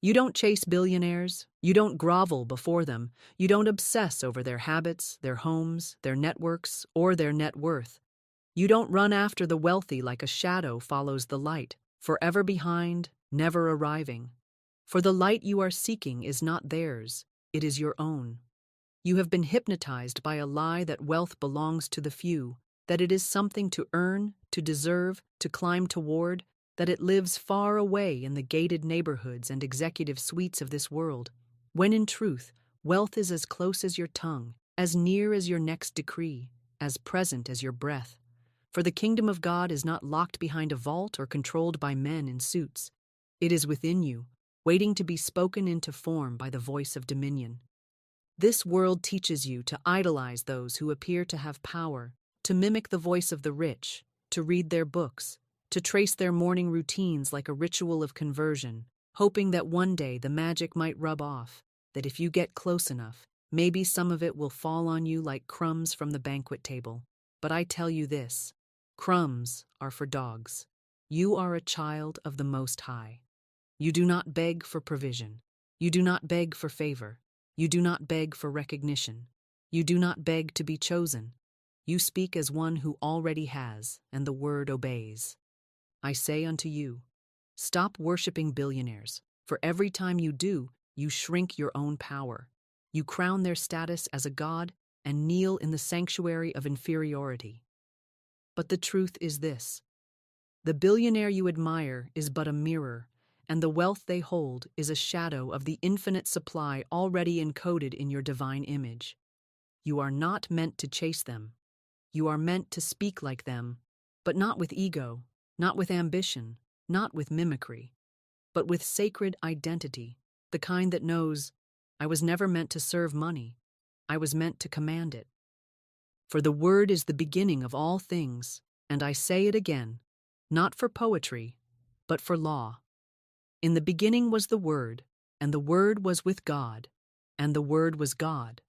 You don't chase billionaires. You don't grovel before them. You don't obsess over their habits, their homes, their networks, or their net worth. You don't run after the wealthy like a shadow follows the light, forever behind, never arriving. For the light you are seeking is not theirs, it is your own. You have been hypnotized by a lie that wealth belongs to the few, that it is something to earn, to deserve, to climb toward, that it lives far away in the gated neighborhoods and executive suites of this world, when in truth, wealth is as close as your tongue, as near as your next decree, as present as your breath. For the kingdom of God is not locked behind a vault or controlled by men in suits. It is within you, waiting to be spoken into form by the voice of dominion. This world teaches you to idolize those who appear to have power, to mimic the voice of the rich, to read their books, to trace their morning routines like a ritual of conversion, hoping that one day the magic might rub off, that if you get close enough, maybe some of it will fall on you like crumbs from the banquet table. But I tell you this, crumbs are for dogs. You are a child of the Most High. You do not beg for provision. You do not beg for favor. You do not beg for recognition. You do not beg to be chosen. You speak as one who already has, and the word obeys. I say unto you, stop worshiping billionaires, for every time you do, you shrink your own power. You crown their status as a god and kneel in the sanctuary of inferiority. But the truth is this: the billionaire you admire is but a mirror, and the wealth they hold is a shadow of the infinite supply already encoded in your divine image. You are not meant to chase them. You are meant to speak like them, but not with ego, not with ambition, not with mimicry, but with sacred identity, the kind that knows, I was never meant to serve money, I was meant to command it. For the word is the beginning of all things, and I say it again, not for poetry, but for law. In the beginning was the Word, and the Word was with God, and the Word was God.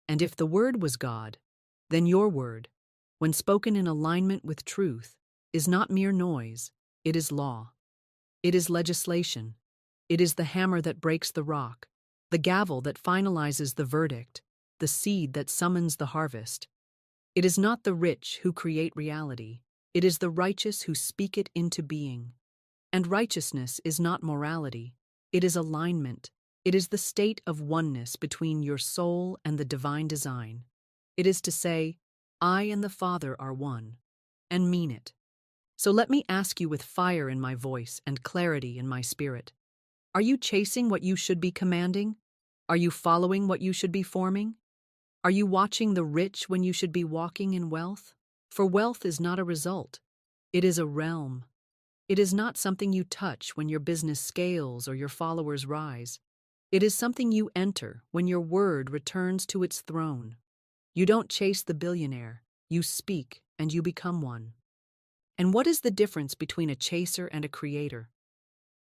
And if the Word was God, then your word, when spoken in alignment with truth, is not mere noise, it is law. It is legislation. It is the hammer that breaks the rock, the gavel that finalizes the verdict, the seed that summons the harvest. It is not the rich who create reality. It is the righteous who speak it into being. And righteousness is not morality. It is alignment. It is the state of oneness between your soul and the divine design. It is to say, I and the Father are one, and mean it. So let me ask you with fire in my voice and clarity in my spirit. Are you chasing what you should be commanding? Are you following what you should be forming? Are you watching the rich when you should be walking in wealth? For wealth is not a result. It is a realm. It is not something you touch when your business scales or your followers rise. It is something you enter when your word returns to its throne. You don't chase the billionaire, you speak and you become one. And what is the difference between a chaser and a creator?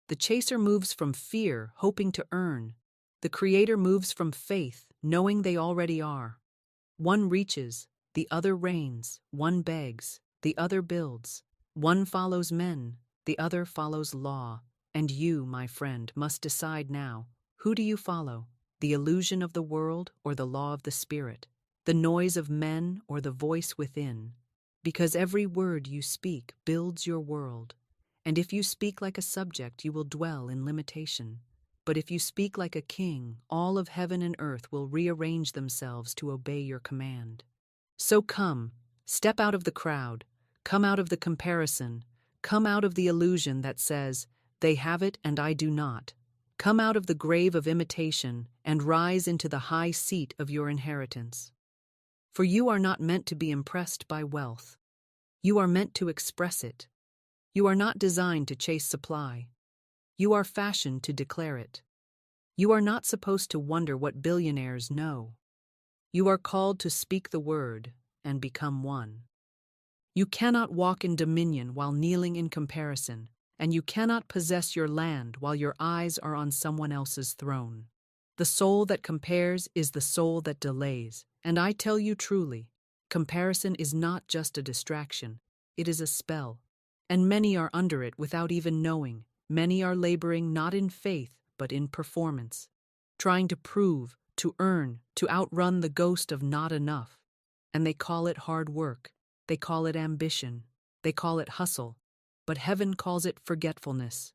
The chaser moves from fear, hoping to earn. The creator moves from faith, knowing they already are. One reaches, the other reigns. One begs, the other builds. One follows men, the other follows law. And you, my friend, must decide now, who do you follow? The illusion of the world or the law of the spirit? The noise of men or the voice within? Because every word you speak builds your world. And if you speak like a subject, you will dwell in limitation. But if you speak like a king, all of heaven and earth will rearrange themselves to obey your command. So come, step out of the crowd, come out of the comparison, come out of the illusion that says, they have it and I do not. Come out of the grave of imitation and rise into the high seat of your inheritance. For you are not meant to be impressed by wealth. You are meant to express it. You are not designed to chase supply. You are fashioned to declare it. You are not supposed to wonder what billionaires know. You are called to speak the word and become one. You cannot walk in dominion while kneeling in comparison, and you cannot possess your land while your eyes are on someone else's throne. The soul that compares is the soul that delays, and I tell you truly, comparison is not just a distraction, it is a spell. And many are under it without even knowing. Many are laboring not in faith, but in performance, trying to prove, to earn, to outrun the ghost of not enough. And they call it hard work, they call it ambition, they call it hustle, but heaven calls it forgetfulness.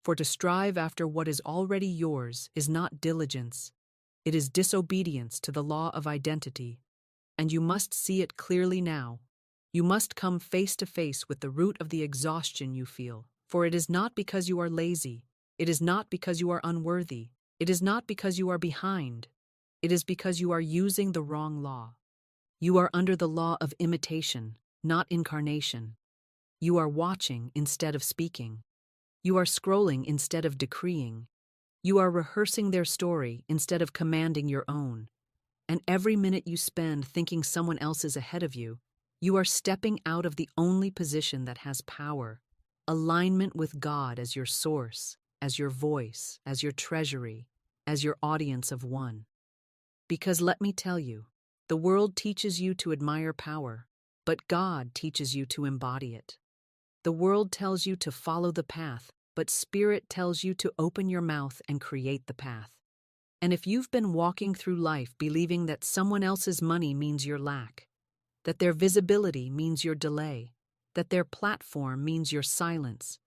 For to strive after what is already yours is not diligence, it is disobedience to the law of identity. And you must see it clearly now. You must come face to face with the root of the exhaustion you feel, for it is not because you are lazy, it is not because you are unworthy, it is not because you are behind, it is because you are using the wrong law. You are under the law of imitation, not incarnation. You are watching instead of speaking. You are scrolling instead of decreeing. You are rehearsing their story instead of commanding your own. And every minute you spend thinking someone else is ahead of you, you are stepping out of the only position that has power, alignment with God as your source, as your voice, as your treasury, as your audience of one. Because let me tell you, the world teaches you to admire power, but God teaches you to embody it. The world tells you to follow the path, but Spirit tells you to open your mouth and create the path. And if you've been walking through life believing that someone else's money means your lack, that their visibility means your delay, that their platform means your silence,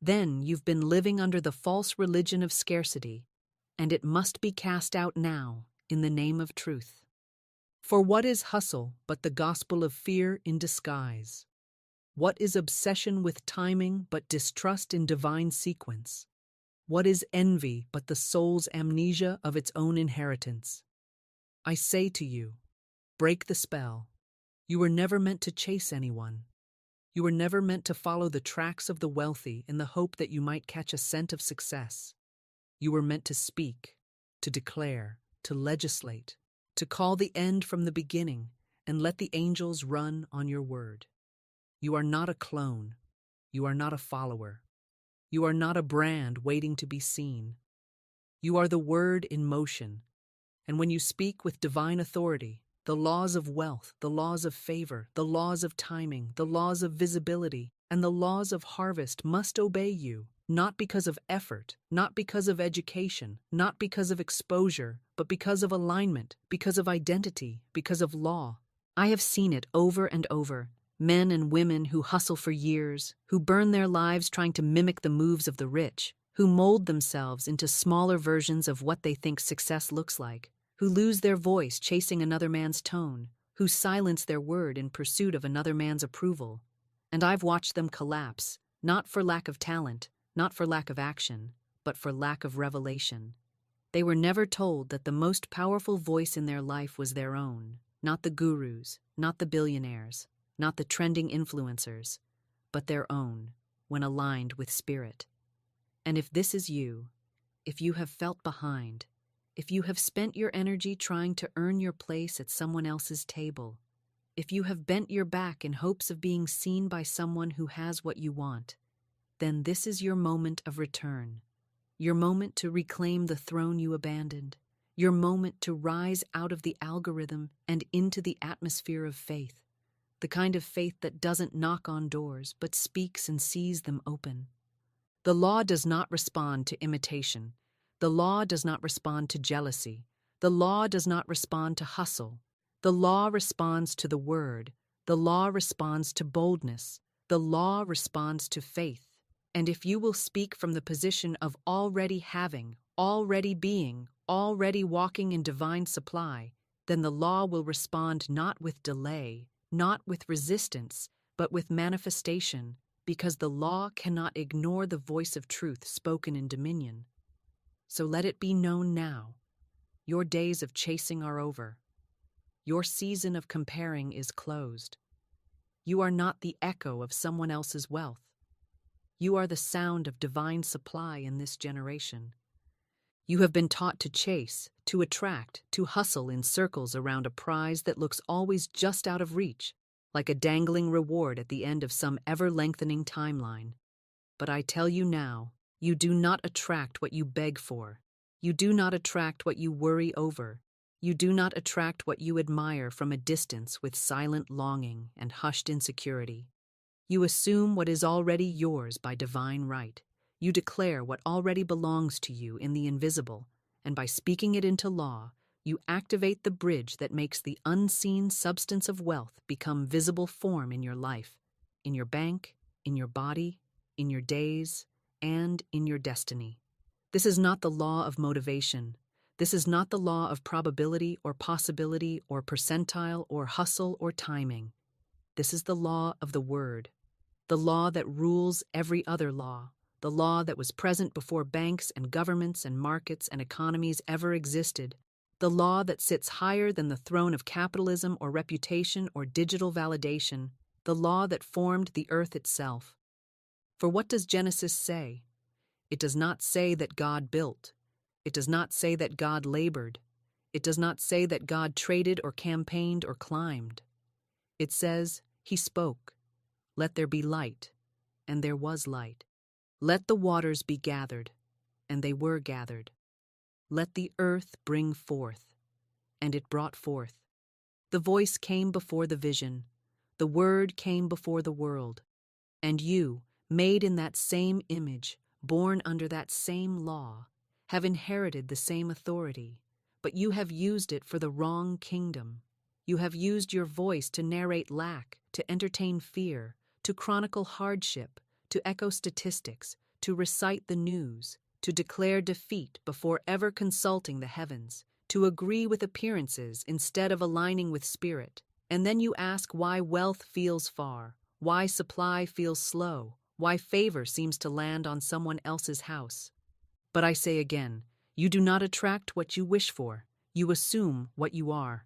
then you've been living under the false religion of scarcity, and it must be cast out now in the name of truth. For what is hustle but the gospel of fear in disguise? What is obsession with timing but distrust in divine sequence? What is envy but the soul's amnesia of its own inheritance? I say to you, break the spell. You were never meant to chase anyone. You were never meant to follow the tracks of the wealthy in the hope that you might catch a scent of success. You were meant to speak, to declare, to legislate, to call the end from the beginning and let the angels run on your word. You are not a clone. You are not a follower. You are not a brand waiting to be seen. You are the word in motion. And when you speak with divine authority, the laws of wealth, the laws of favor, the laws of timing, the laws of visibility, and the laws of harvest must obey you, not because of effort, not because of education, not because of exposure, but because of alignment, because of identity, because of law. I have seen it over and over. Men and women who hustle for years, who burn their lives trying to mimic the moves of the rich, who mold themselves into smaller versions of what they think success looks like, who lose their voice chasing another man's tone, who silence their word in pursuit of another man's approval. And I've watched them collapse, not for lack of talent, not for lack of action, but for lack of revelation. They were never told that the most powerful voice in their life was their own, not the gurus, not the billionaires, not the trending influencers, but their own, when aligned with spirit. And if this is you, if you have felt behind, if you have spent your energy trying to earn your place at someone else's table, if you have bent your back in hopes of being seen by someone who has what you want, then this is your moment of return, your moment to reclaim the throne you abandoned, your moment to rise out of the algorithm and into the atmosphere of faith. The kind of faith that doesn't knock on doors, but speaks and sees them open. The law does not respond to imitation. The law does not respond to jealousy. The law does not respond to hustle. The law responds to the word. The law responds to boldness. The law responds to faith. And if you will speak from the position of already having, already being, already walking in divine supply, then the law will respond not with delay, not with resistance, but with manifestation, because the law cannot ignore the voice of truth spoken in dominion. So let it be known now, your days of chasing are over. Your season of comparing is closed. You are not the echo of someone else's wealth. You are the sound of divine supply in this generation. You have been taught to chase, to attract, to hustle in circles around a prize that looks always just out of reach, like a dangling reward at the end of some ever-lengthening timeline. But I tell you now, you do not attract what you beg for. You do not attract what you worry over. You do not attract what you admire from a distance with silent longing and hushed insecurity. You assume what is already yours by divine right. You declare what already belongs to you in the invisible, and by speaking it into law, you activate the bridge that makes the unseen substance of wealth become visible form in your life, in your bank, in your body, in your days, and in your destiny. This is not the law of motivation. This is not the law of probability or possibility or percentile or hustle or timing. This is the law of the Word, the law that rules every other law, the law that was present before banks and governments and markets and economies ever existed, the law that sits higher than the throne of capitalism or reputation or digital validation, the law that formed the earth itself. For what does Genesis say? It does not say that God built. It does not say that God labored. It does not say that God traded or campaigned or climbed. It says, He spoke, "Let there be light," and there was light. "Let the waters be gathered," and they were gathered. "Let the earth bring forth," and it brought forth. The voice came before the vision. The word came before the world. And you, made in that same image, born under that same law, have inherited the same authority, but you have used it for the wrong kingdom. You have used your voice to narrate lack, to entertain fear, to chronicle hardship, to echo statistics, to recite the news, to declare defeat before ever consulting the heavens, to agree with appearances instead of aligning with spirit. And then you ask why wealth feels far, why supply feels slow, why favor seems to land on someone else's house. But I say again, you do not attract what you wish for, you assume what you are.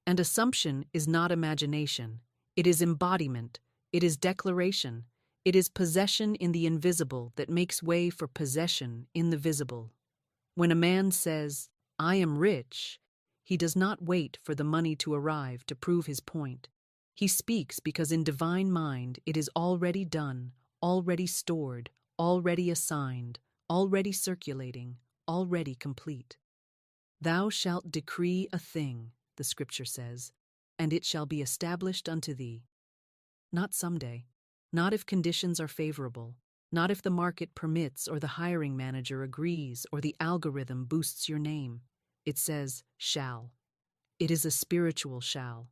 And assumption is not imagination, it is embodiment, it is declaration, it is possession in the invisible that makes way for possession in the visible. When a man says, "I am rich," he does not wait for the money to arrive to prove his point. He speaks because in divine mind it is already done, already stored, already assigned, already circulating, already complete. "Thou shalt decree a thing," the scripture says, "and it shall be established unto thee." Not someday, not if conditions are favorable, not if the market permits or the hiring manager agrees or the algorithm boosts your name. It says, shall. It is a spiritual shall.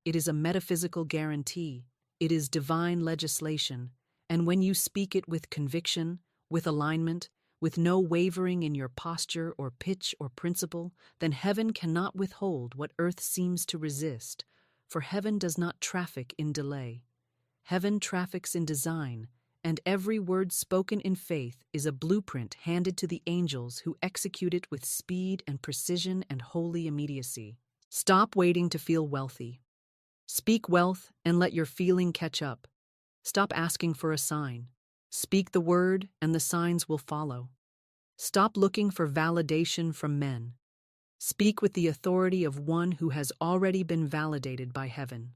It is a metaphysical guarantee. It is divine legislation. And when you speak it with conviction, with alignment, with no wavering in your posture or pitch or principle, then heaven cannot withhold what earth seems to resist, for heaven does not traffic in delay. Heaven traffics in design, and every word spoken in faith is a blueprint handed to the angels who execute it with speed and precision and holy immediacy. Stop waiting to feel wealthy. Speak wealth and let your feeling catch up. Stop asking for a sign. Speak the word and the signs will follow. Stop looking for validation from men. Speak with the authority of one who has already been validated by heaven.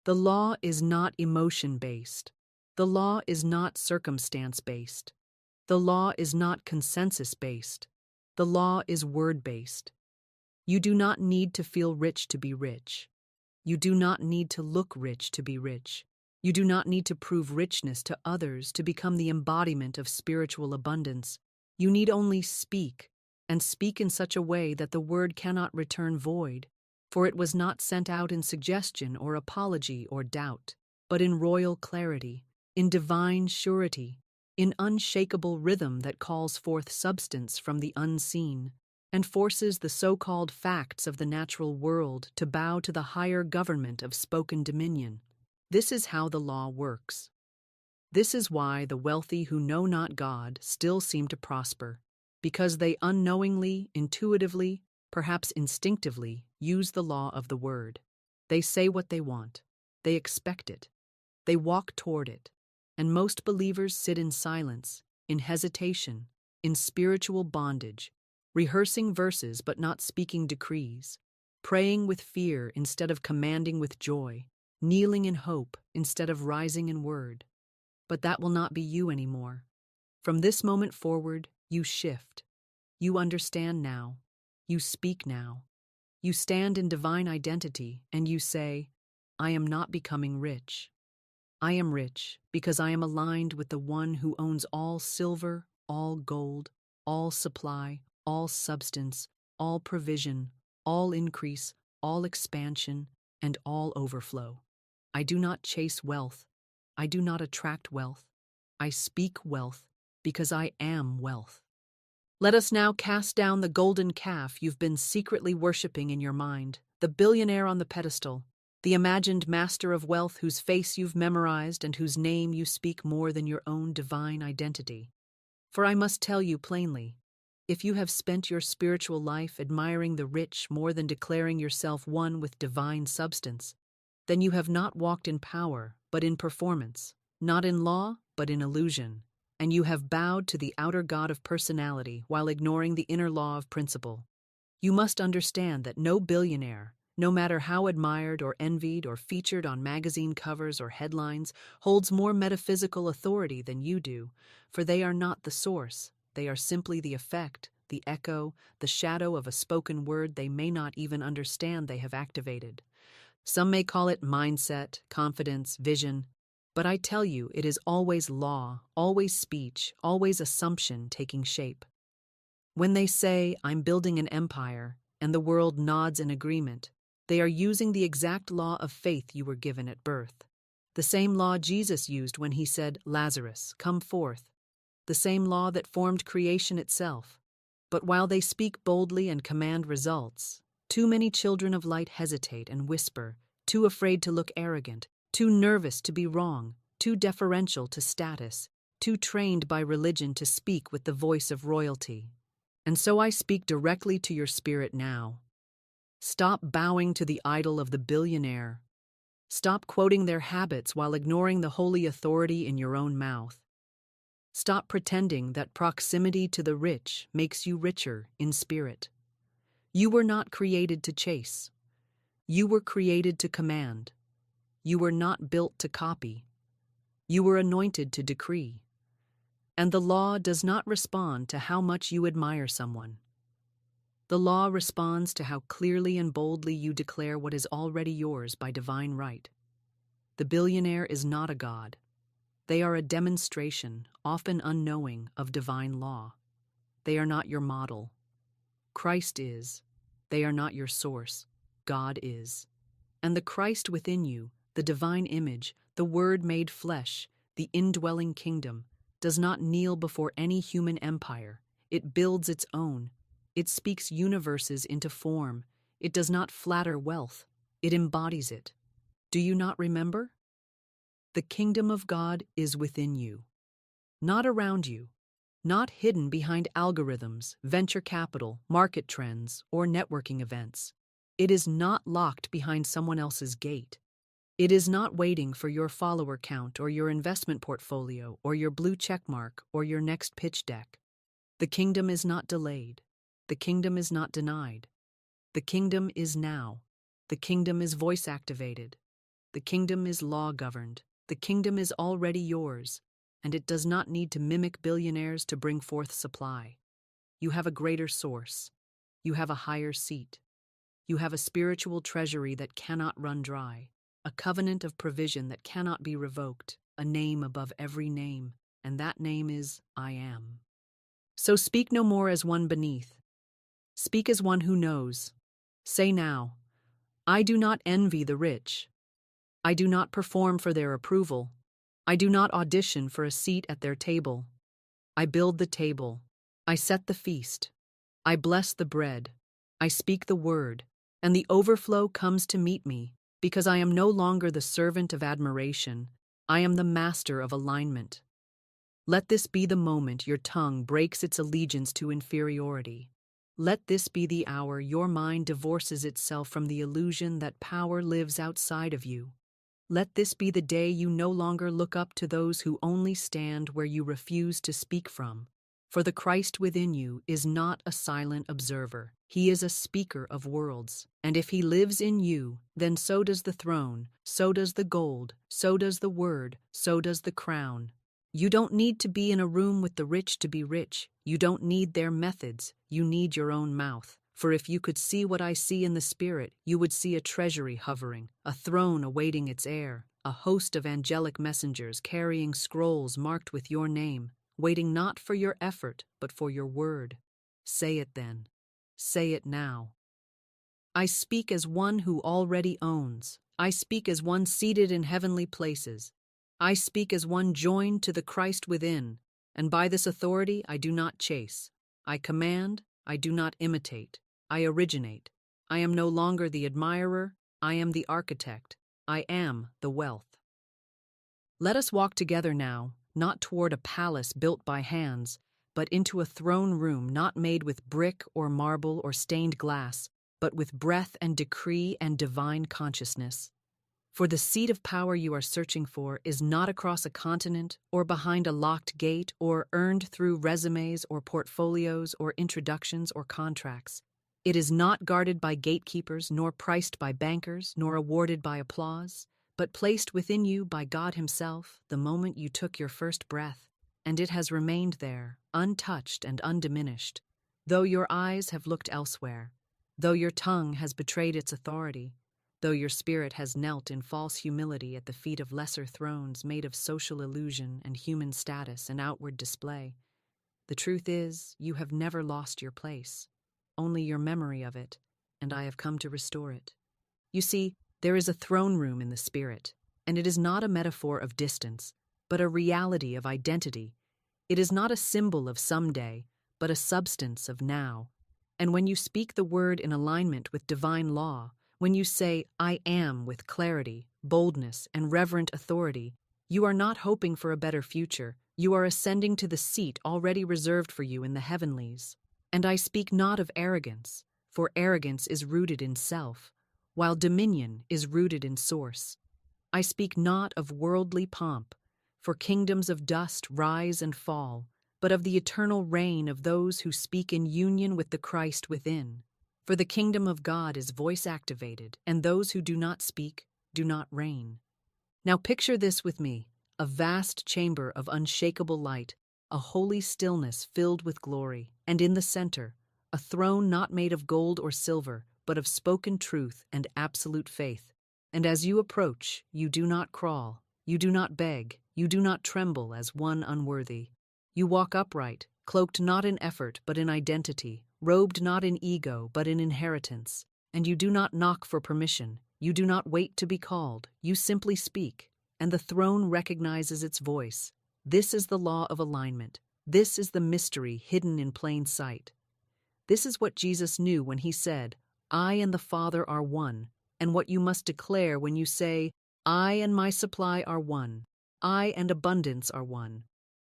The law is not emotion-based. The law is not circumstance-based. The law is not consensus-based. The law is word-based. You do not need to feel rich to be rich. You do not need to look rich to be rich. You do not need to prove richness to others to become the embodiment of spiritual abundance. You need only speak, and speak in such a way that the word cannot return void, for it was not sent out in suggestion or apology or doubt, but in royal clarity, in divine surety, in unshakable rhythm that calls forth substance from the unseen, and forces the so-called facts of the natural world to bow to the higher government of spoken dominion. This is how the law works. This is why the wealthy who know not God still seem to prosper, because they unknowingly, intuitively, perhaps instinctively, use the law of the word. They say what they want. They expect it. They walk toward it. And most believers sit in silence, in hesitation, in spiritual bondage, rehearsing verses but not speaking decrees, praying with fear instead of commanding with joy, kneeling in hope instead of rising in word. But that will not be you anymore. From this moment forward, you shift. You understand now. You speak now. You stand in divine identity and you say, I am not becoming rich. I am rich because I am aligned with the one who owns all silver, all gold, all supply, all substance, all provision, all increase, all expansion, and all overflow. I do not chase wealth. I do not attract wealth. I speak wealth because I am wealth. Let us now cast down the golden calf you've been secretly worshipping in your mind, the billionaire on the pedestal, the imagined master of wealth whose face you've memorized and whose name you speak more than your own divine identity. For I must tell you plainly, if you have spent your spiritual life admiring the rich more than declaring yourself one with divine substance, then you have not walked in power, but in performance, not in law, but in illusion, and you have bowed to the outer god of personality while ignoring the inner law of principle. You must understand that no billionaire, no matter how admired or envied or featured on magazine covers or headlines, holds more metaphysical authority than you do, for they are not the source. They are simply the effect, the echo, the shadow of a spoken word they may not even understand they have activated. Some may call it mindset, confidence, vision, but I tell you it is always law, always speech, always assumption taking shape. When they say, "I'm building an empire," and the world nods in agreement, they are using the exact law of faith you were given at birth. The same law Jesus used when he said, "Lazarus, come forth." The same law that formed creation itself. But while they speak boldly and command results, too many children of light hesitate and whisper, too afraid to look arrogant, too nervous to be wrong, too deferential to status, too trained by religion to speak with the voice of royalty. And so I speak directly to your spirit now. Stop bowing to the idol of the billionaire. Stop quoting their habits while ignoring the holy authority in your own mouth. Stop pretending that proximity to the rich makes you richer in spirit. You were not created to chase. You were created to command. You were not built to copy. You were anointed to decree. And the law does not respond to how much you admire someone. The law responds to how clearly and boldly you declare what is already yours by divine right. The billionaire is not a god. They are a demonstration, often unknowing, of divine law. They are not your model. Christ is. They are not your source. God is. And the Christ within you, the divine image, the Word made flesh, the indwelling kingdom, does not kneel before any human empire. It builds its own. It speaks universes into form. It does not flatter wealth. It embodies it. Do you not remember? The kingdom of God is within you, not around you, not hidden behind algorithms, venture capital, market trends, or networking events. It is not locked behind someone else's gate. It is not waiting for your follower count or your investment portfolio or your blue checkmark or your next pitch deck. The kingdom is not delayed. The kingdom is not denied. The kingdom is now. The kingdom is voice activated. The kingdom is law governed. The kingdom is already yours, and it does not need to mimic billionaires to bring forth supply. You have a greater source. You have a higher seat. You have a spiritual treasury that cannot run dry, a covenant of provision that cannot be revoked, a name above every name, and that name is I Am. So speak no more as one beneath. Speak as one who knows. Say now, I do not envy the rich. I do not perform for their approval. I do not audition for a seat at their table. I build the table. I set the feast. I bless the bread. I speak the word, and the overflow comes to meet me, because I am no longer the servant of admiration. I am the master of alignment. Let this be the moment your tongue breaks its allegiance to inferiority. Let this be the hour your mind divorces itself from the illusion that power lives outside of you. Let this be the day you no longer look up to those who only stand where you refuse to speak from. For the Christ within you is not a silent observer. He is a speaker of worlds. And if he lives in you, then so does the throne, so does the gold, so does the word, so does the crown. You don't need to be in a room with the rich to be rich. You don't need their methods. You need your own mouth. For if you could see what I see in the spirit, you would see a treasury hovering, a throne awaiting its heir, a host of angelic messengers carrying scrolls marked with your name. waiting not for your effort, but for your word. Say it then. Say it now. I speak as one who already owns. I speak as one seated in heavenly places. I speak as one joined to the Christ within, and by this authority I do not chase. I command, I do not imitate. I originate. I am no longer the admirer, I am the architect. I am the wealth. Let us walk together now, not toward a palace built by hands, but into a throne room not made with brick or marble or stained glass, but with breath and decree and divine consciousness. For the seat of power you are searching for is not across a continent or behind a locked gate or earned through resumes or portfolios or introductions or contracts. It is not guarded by gatekeepers, nor priced by bankers, nor awarded by applause, but placed within you by God Himself the moment you took your first breath, and it has remained there, untouched and undiminished, though your eyes have looked elsewhere, though your tongue has betrayed its authority, though your spirit has knelt in false humility at the feet of lesser thrones made of social illusion and human status and outward display. The truth is, you have never lost your place, only your memory of it, and I have come to restore it. You see, there is a throne room in the spirit, and it is not a metaphor of distance, but a reality of identity. It is not a symbol of someday, but a substance of now. And when you speak the word in alignment with divine law, when you say, I am with clarity, boldness, and reverent authority, you are not hoping for a better future. You are ascending to the seat already reserved for you in the heavenlies. And I speak not of arrogance, for arrogance is rooted in self, while dominion is rooted in source. I speak not of worldly pomp, for kingdoms of dust rise and fall, but of the eternal reign of those who speak in union with the Christ within. For the kingdom of God is voice-activated, and those who do not speak do not reign. Now picture this with me, a vast chamber of unshakable light, a holy stillness filled with glory, and in the center, a throne not made of gold or silver, but of spoken truth and absolute faith. And as you approach, you do not crawl, you do not beg, you do not tremble as one unworthy. You walk upright, cloaked not in effort but in identity, robed not in ego but in inheritance. And you do not knock for permission, you do not wait to be called, you simply speak, and the throne recognizes its voice. This is the law of alignment. This is the mystery hidden in plain sight. This is what Jesus knew when He said, I and the Father are one, and what you must declare when you say, I and my supply are one. I and abundance are one.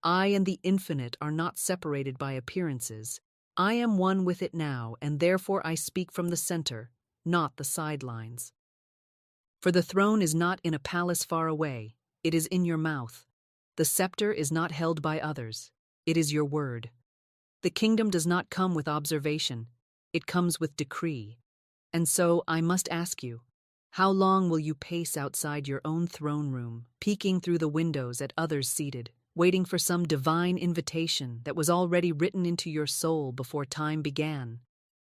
I and the infinite are not separated by appearances. I am one with it now, and therefore I speak from the center, not the sidelines. For the throne is not in a palace far away, it is in your mouth. The scepter is not held by others, it is your word. The kingdom does not come with observation, it comes with decree. And so I must ask you, how long will you pace outside your own throne room, peeking through the windows at others seated, waiting for some divine invitation that was already written into your soul before time began?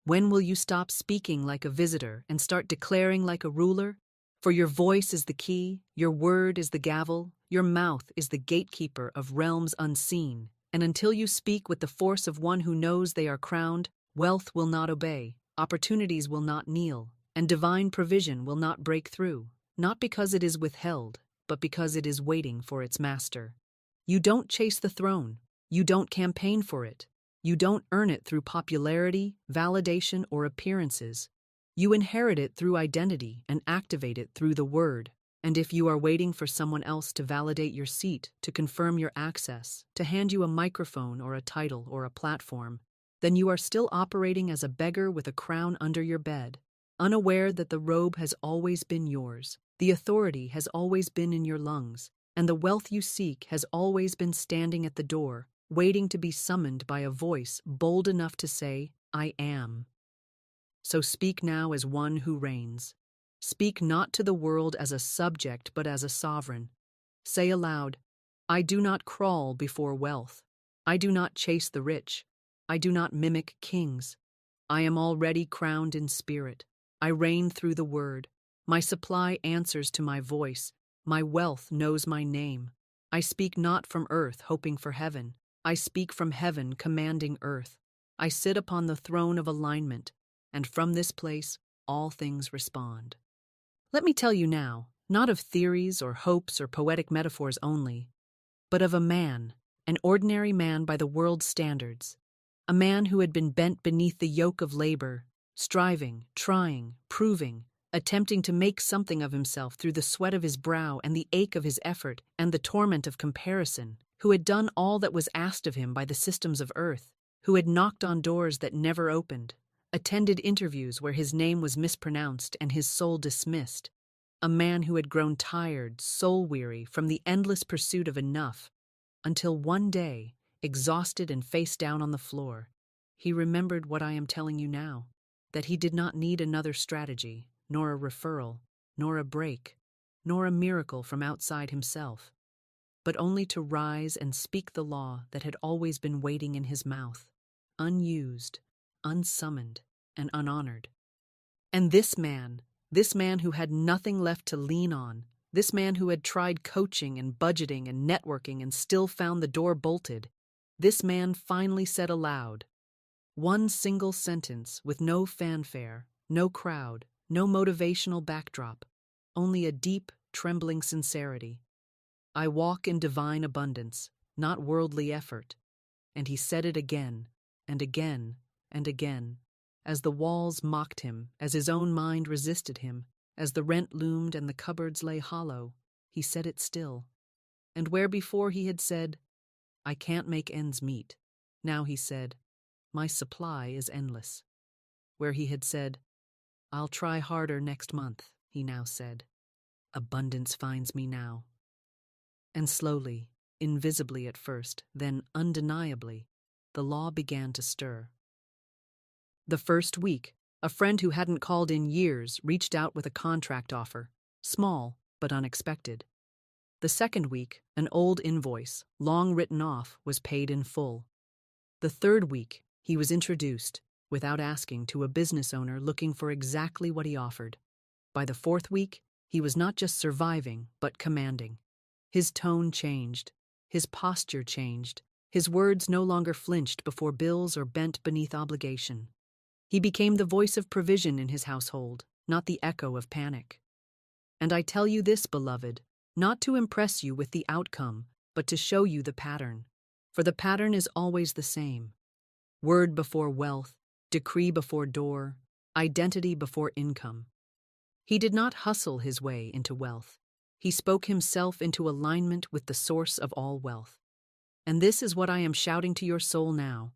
When will you stop speaking like a visitor and start declaring like a ruler? For your voice is the key, your word is the gavel, your mouth is the gatekeeper of realms unseen, and until you speak with the force of one who knows they are crowned, wealth will not obey, opportunities will not kneel, and divine provision will not break through, not because it is withheld, but because it is waiting for its master. You don't chase the throne, you don't campaign for it, you don't earn it through popularity, validation, or appearances. You inherit it through identity and activate it through the word. And if you are waiting for someone else to validate your seat, to confirm your access, to hand you a microphone or a title or a platform, then you are still operating as a beggar with a crown under your bed, unaware that the robe has always been yours, the authority has always been in your lungs, and the wealth you seek has always been standing at the door, waiting to be summoned by a voice bold enough to say, I am. So speak now as one who reigns. Speak not to the world as a subject but as a sovereign. Say aloud, I do not crawl before wealth. I do not chase the rich. I do not mimic kings. I am already crowned in spirit. I reign through the word. My supply answers to my voice. My wealth knows my name. I speak not from earth hoping for heaven. I speak from heaven, commanding earth. I sit upon the throne of alignment, and from this place all things respond. Let me tell you now, not of theories or hopes or poetic metaphors only, but of a man, an ordinary man by the world's standards, a man who had been bent beneath the yoke of labor, striving, trying, proving, attempting to make something of himself through the sweat of his brow and the ache of his effort and the torment of comparison, who had done all that was asked of him by the systems of earth, who had knocked on doors that never opened, attended interviews where his name was mispronounced and his soul dismissed, a man who had grown tired, soul-weary from the endless pursuit of enough, until one day, exhausted and face down on the floor, he remembered what I am telling you now, that he did not need another strategy, nor a referral, nor a break, nor a miracle from outside himself, but only to rise and speak the law that had always been waiting in his mouth, unused, unsummoned, and unhonored. And this man who had nothing left to lean on, this man who had tried coaching and budgeting and networking and still found the door bolted, this man finally said aloud, one single sentence with no fanfare, no crowd, no motivational backdrop, only a deep, trembling sincerity. I walk in divine abundance, not worldly effort. And he said it again, and again, and again, as the walls mocked him, as his own mind resisted him, as the rent loomed and the cupboards lay hollow, he said it still. And where before he had said, I can't make ends meet, now he said, my supply is endless. Where he had said, I'll try harder next month, he now said, abundance finds me now. And slowly, invisibly at first, then undeniably, the law began to stir. The first week, a friend who hadn't called in years reached out with a contract offer, small but unexpected. The second week, an old invoice, long written off, was paid in full. The third week, he was introduced, without asking, to a business owner looking for exactly what he offered. By the fourth week, he was not just surviving, but commanding. His tone changed, his posture changed, his words no longer flinched before bills or bent beneath obligation. He became the voice of provision in his household, not the echo of panic. And I tell you this, beloved, not to impress you with the outcome, but to show you the pattern. For the pattern is always the same. Word before wealth, decree before door, identity before income. He did not hustle his way into wealth. He spoke himself into alignment with the source of all wealth. And this is what I am shouting to your soul now.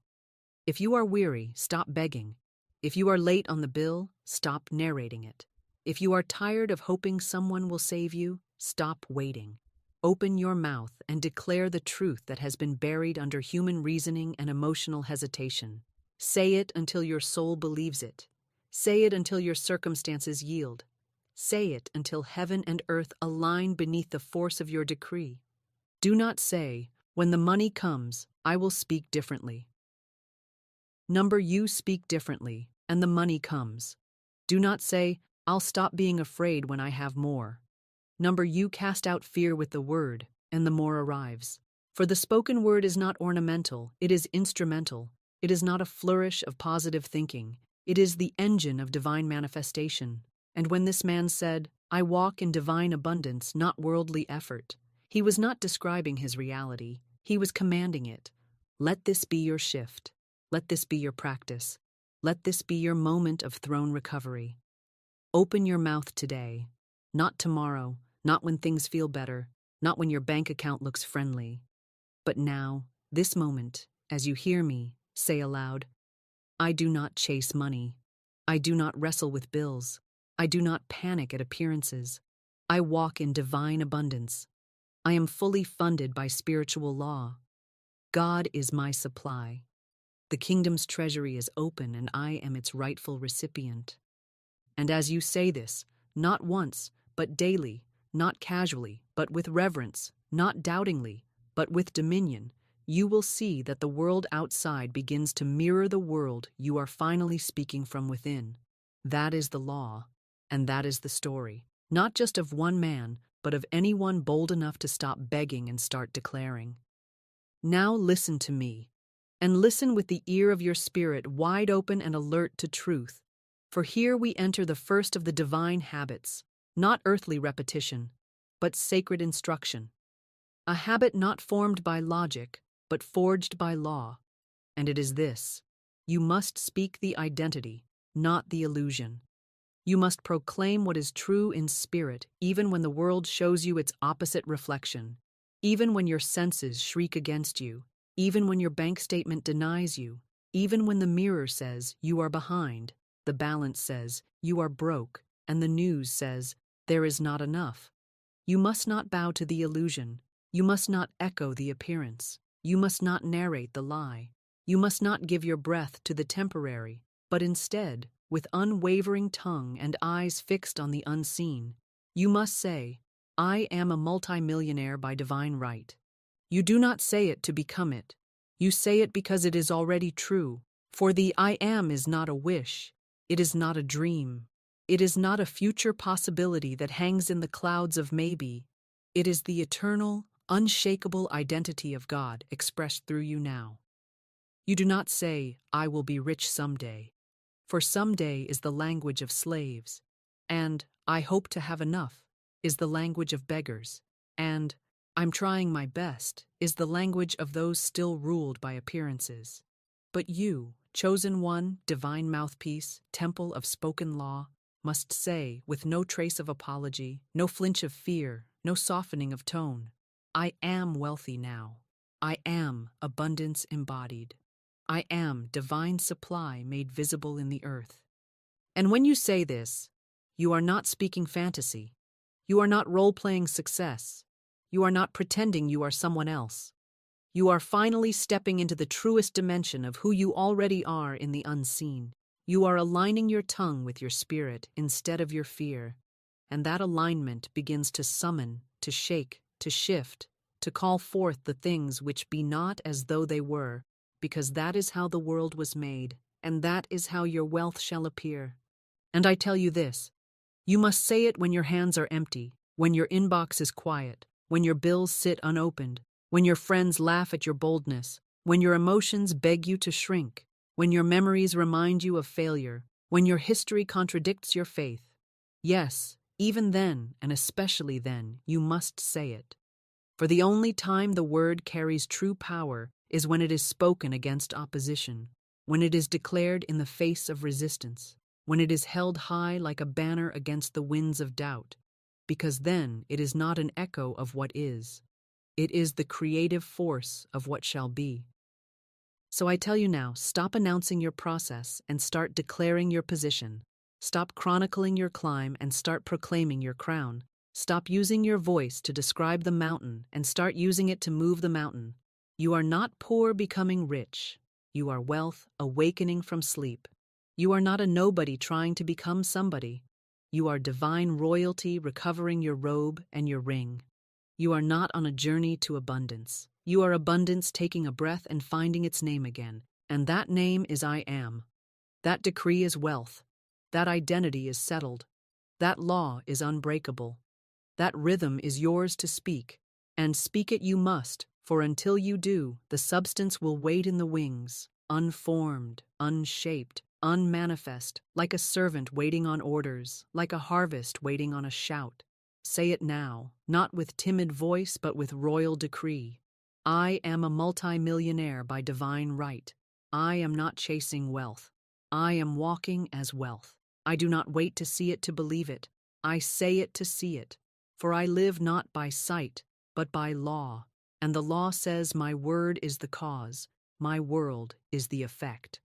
If you are weary, stop begging. If you are late on the bill, stop narrating it. If you are tired of hoping someone will save you, stop waiting. Open your mouth and declare the truth that has been buried under human reasoning and emotional hesitation. Say it until your soul believes it. Say it until your circumstances yield. Say it until heaven and earth align beneath the force of your decree. Do not say, when the money comes, I will speak differently. You speak differently, and the money comes. Do not say, I'll stop being afraid when I have more. You cast out fear with the word, and the more arrives. For the spoken word is not ornamental, it is instrumental. It is not a flourish of positive thinking. It is the engine of divine manifestation. And when this man said, I walk in divine abundance, not worldly effort, he was not describing his reality. He was commanding it. Let this be your shift. Let this be your practice. Let this be your moment of throne recovery. Open your mouth today, not tomorrow, not when things feel better, not when your bank account looks friendly, but now, this moment, as you hear me, say aloud, I do not chase money. I do not wrestle with bills. I do not panic at appearances. I walk in divine abundance. I am fully funded by spiritual law. God is my supply. The kingdom's treasury is open and I am its rightful recipient. And as you say this, not once, but daily, not casually, but with reverence, not doubtingly, but with dominion, you will see that the world outside begins to mirror the world you are finally speaking from within. That is the law, and that is the story, not just of one man, but of anyone bold enough to stop begging and start declaring. Now listen to me, and listen with the ear of your spirit wide open and alert to truth. For here we enter the first of the divine habits, not earthly repetition, but sacred instruction. A habit not formed by logic, but forged by law. And it is this: you must speak the identity, not the illusion. You must proclaim what is true in spirit, even when the world shows you its opposite reflection, even when your senses shriek against you, even when your bank statement denies you, even when the mirror says you are behind, the balance says you are broke, and the news says there is not enough. You must not bow to the illusion. You must not echo the appearance. You must not narrate the lie. You must not give your breath to the temporary, but instead, with unwavering tongue and eyes fixed on the unseen, you must say, I am a multimillionaire by divine right. You do not say it to become it. You say it because it is already true. For the I am is not a wish. It is not a dream. It is not a future possibility that hangs in the clouds of maybe. It is the eternal, unshakable identity of God expressed through you now. You do not say, I will be rich someday, for someday is the language of slaves, and I hope to have enough is the language of beggars, and I'm trying my best is the language of those still ruled by appearances. But you, chosen one, divine mouthpiece, temple of spoken law, must say, with no trace of apology, no flinch of fear, no softening of tone, I am wealthy now. I am abundance embodied. I am divine supply made visible in the earth. And when you say this, you are not speaking fantasy. You are not role-playing success. You are not pretending you are someone else. You are finally stepping into the truest dimension of who you already are in the unseen. You are aligning your tongue with your spirit instead of your fear, and that alignment begins to summon, to shake, to shift, to call forth the things which be not as though they were, because that is how the world was made, and that is how your wealth shall appear. And I tell you this, you must say it when your hands are empty, when your inbox is quiet, when your bills sit unopened, when your friends laugh at your boldness, when your emotions beg you to shrink, when your memories remind you of failure, when your history contradicts your faith. Yes, even then, and especially then, you must say it. For the only time the word carries true power is when it is spoken against opposition, when it is declared in the face of resistance, when it is held high like a banner against the winds of doubt, because then it is not an echo of what is. It is the creative force of what shall be. So I tell you now, stop announcing your process and start declaring your position. Stop chronicling your climb and start proclaiming your crown. Stop using your voice to describe the mountain and start using it to move the mountain. You are not poor becoming rich. You are wealth awakening from sleep. You are not a nobody trying to become somebody. You are divine royalty recovering your robe and your ring. You are not on a journey to abundance. You are abundance taking a breath and finding its name again. And that name is I am. That decree is wealth. That identity is settled. That law is unbreakable. That rhythm is yours to speak. And speak it you must, for until you do, the substance will wait in the wings, unformed, unshaped, unmanifest, like a servant waiting on orders, like a harvest waiting on a shout. Say it now, not with timid voice but with royal decree. I am a multimillionaire by divine right. I am not chasing wealth. I am walking as wealth. I do not wait to see it to believe it. I say it to see it. For I live not by sight, but by law. And the law says my word is the cause, my world is the effect.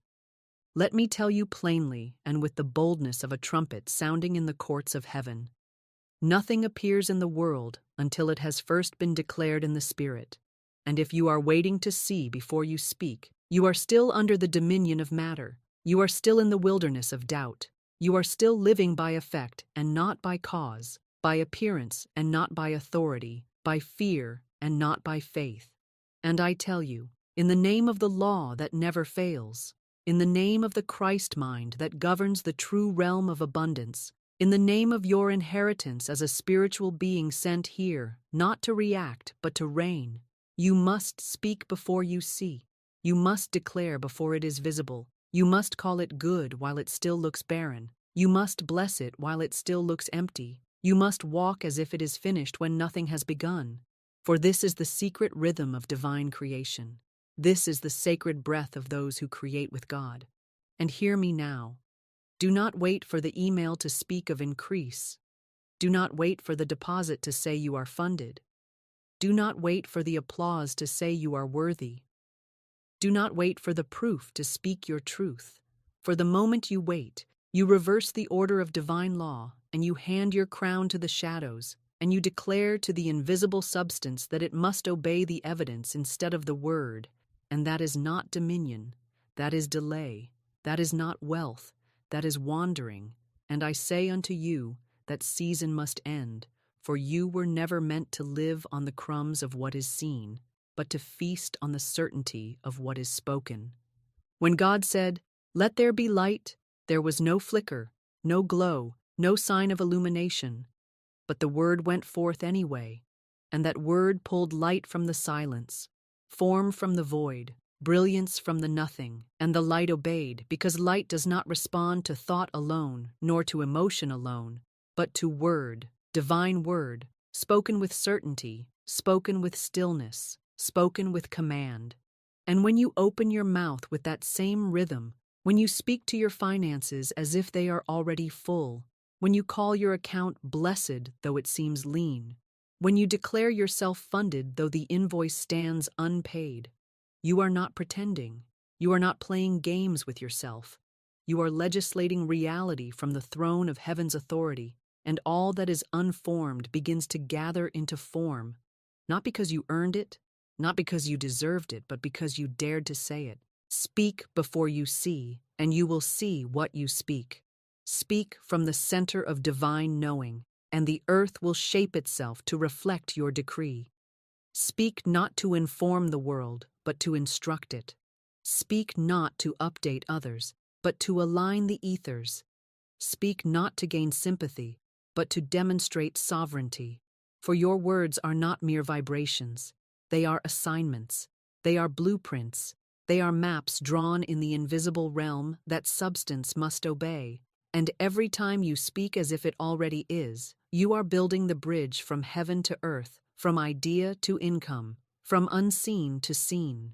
Let me tell you plainly and with the boldness of a trumpet sounding in the courts of heaven. Nothing appears in the world until it has first been declared in the Spirit. And if you are waiting to see before you speak, you are still under the dominion of matter. You are still in the wilderness of doubt. You are still living by effect and not by cause, by appearance and not by authority, by fear and not by faith. And I tell you, in the name of the law that never fails, in the name of the Christ mind that governs the true realm of abundance, in the name of your inheritance as a spiritual being sent here, not to react, but to reign, You must speak before you see. You must declare before it is visible. You must call it good while it still looks barren. You must bless it while it still looks empty. You must walk as if it is finished when nothing has begun. For this is the secret rhythm of divine creation. This is the sacred breath of those who create with God. And hear me now. Do not wait for the email to speak of increase. Do not wait for the deposit to say you are funded. Do not wait for the applause to say you are worthy. Do not wait for the proof to speak your truth. For the moment you wait, you reverse the order of divine law, and you hand your crown to the shadows, and you declare to the invisible substance that it must obey the evidence instead of the word, and that is not dominion, that is delay, that is not wealth, that is wandering. And I say unto you, that season must end, for you were never meant to live on the crumbs of what is seen, but to feast on the certainty of what is spoken. When God said, "Let there be light," there was no flicker, no glow, no sign of illumination. But the word went forth anyway, and that word pulled light from the silence, form from the void, brilliance from the nothing, and the light obeyed, because light does not respond to thought alone, nor to emotion alone, but to word, divine word, spoken with certainty, spoken with stillness, spoken with command. And when you open your mouth with that same rhythm, when you speak to your finances as if they are already full, when you call your account blessed though it seems lean, when you declare yourself funded though the invoice stands unpaid, you are not pretending. You are not playing games with yourself. You are legislating reality from the throne of heaven's authority, and all that is unformed begins to gather into form, not because you earned it, not because you deserved it, but because you dared to say it. Speak before you see, and you will see what you speak. Speak from the center of divine knowing, and the earth will shape itself to reflect your decree. Speak not to inform the world, but to instruct it. Speak not to update others, but to align the ethers. Speak not to gain sympathy, but to demonstrate sovereignty. For your words are not mere vibrations. They are assignments. They are blueprints. They are maps drawn in the invisible realm that substance must obey. And every time you speak as if it already is, you are building the bridge from heaven to earth, from idea to income, from unseen to seen.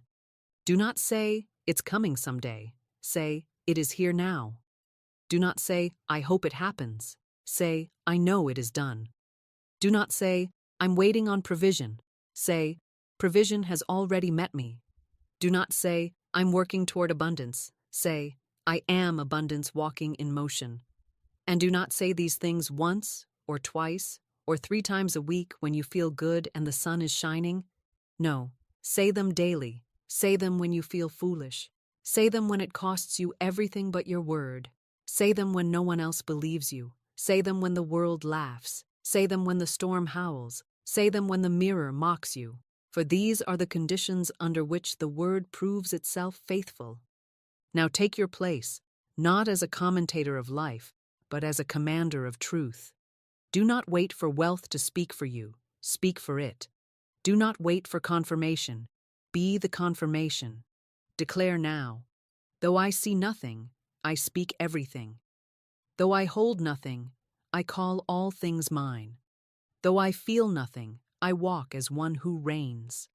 Do not say, "It's coming someday." Say, "It is here now." Do not say, "I hope it happens." Say, "I know it is done." Do not say, "I'm waiting on provision." Say, "Provision has already met me." Do not say, "I'm working toward abundance." Say, "I am abundance walking in motion." And do not say these things once, or twice, or 3 times a week when you feel good and the sun is shining. No, say them daily. Say them when you feel foolish. Say them when it costs you everything but your word. Say them when no one else believes you. Say them when the world laughs. Say them when the storm howls. Say them when the mirror mocks you. For these are the conditions under which the word proves itself faithful. Now take your place, not as a commentator of life, but as a commander of truth. Do not wait for wealth to speak for you. Speak for it. Do not wait for confirmation. Be the confirmation. Declare now, "Though I see nothing, I speak everything. Though I hold nothing, I call all things mine. Though I feel nothing, I walk as one who reigns."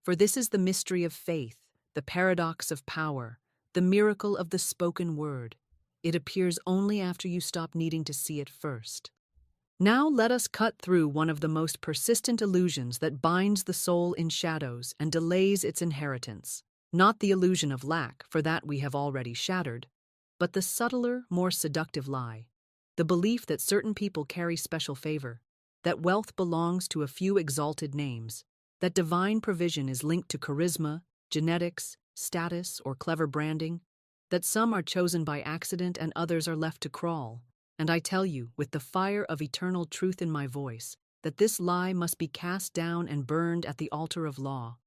For this is the mystery of faith, the paradox of power, the miracle of the spoken word. It appears only after you stop needing to see it first. Now let us cut through one of the most persistent illusions that binds the soul in shadows and delays its inheritance. Not the illusion of lack, for that we have already shattered, but the subtler, more seductive lie. The belief that certain people carry special favor, that wealth belongs to a few exalted names, that divine provision is linked to charisma, genetics, status, or clever branding, that some are chosen by accident and others are left to crawl. And I tell you, with the fire of eternal truth in my voice, that this lie must be cast down and burned at the altar of law.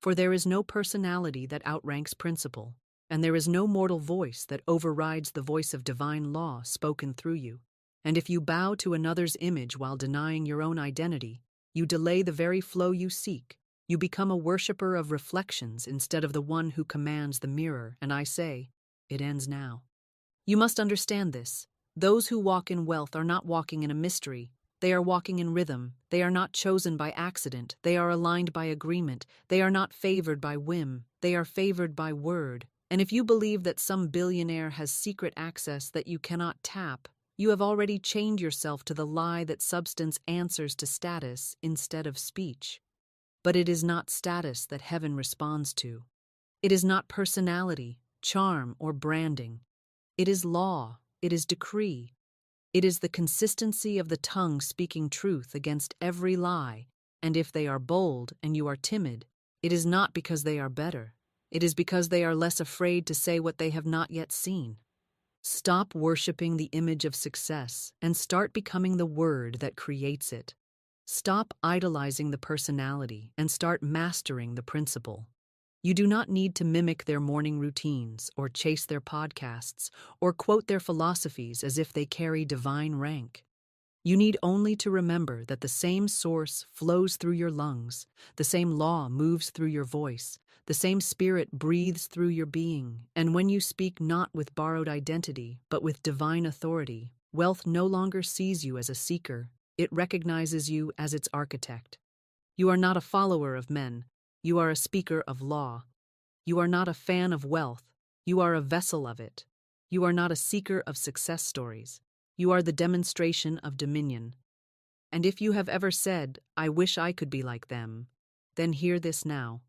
For there is no personality that outranks principle, and there is no mortal voice that overrides the voice of divine law spoken through you. And if you bow to another's image while denying your own identity, you delay the very flow you seek. You become a worshipper of reflections instead of the one who commands the mirror, and I say, it ends now. You must understand this. Those who walk in wealth are not walking in a mystery. They are walking in rhythm. They are not chosen by accident. They are aligned by agreement. They are not favored by whim. They are favored by word. And if you believe that some billionaire has secret access that you cannot tap, you have already chained yourself to the lie that substance answers to status instead of speech. But it is not status that heaven responds to. It is not personality, charm, or branding. It is law. It is decree. It is the consistency of the tongue speaking truth against every lie, and if they are bold and you are timid, it is not because they are better. It is because they are less afraid to say what they have not yet seen. Stop worshiping the image of success and start becoming the word that creates it. Stop idolizing the personality and start mastering the principle. You do not need to mimic their morning routines or chase their podcasts or quote their philosophies as if they carry divine rank. You need only to remember that the same source flows through your lungs, the same law moves through your voice, the same spirit breathes through your being, and when you speak not with borrowed identity but with divine authority, wealth no longer sees you as a seeker, it recognizes you as its architect. You are not a follower of men. You are a speaker of law. You are not a fan of wealth. You are a vessel of it. You are not a seeker of success stories. You are the demonstration of dominion. And if you have ever said, I wish I could be like them, then hear this now.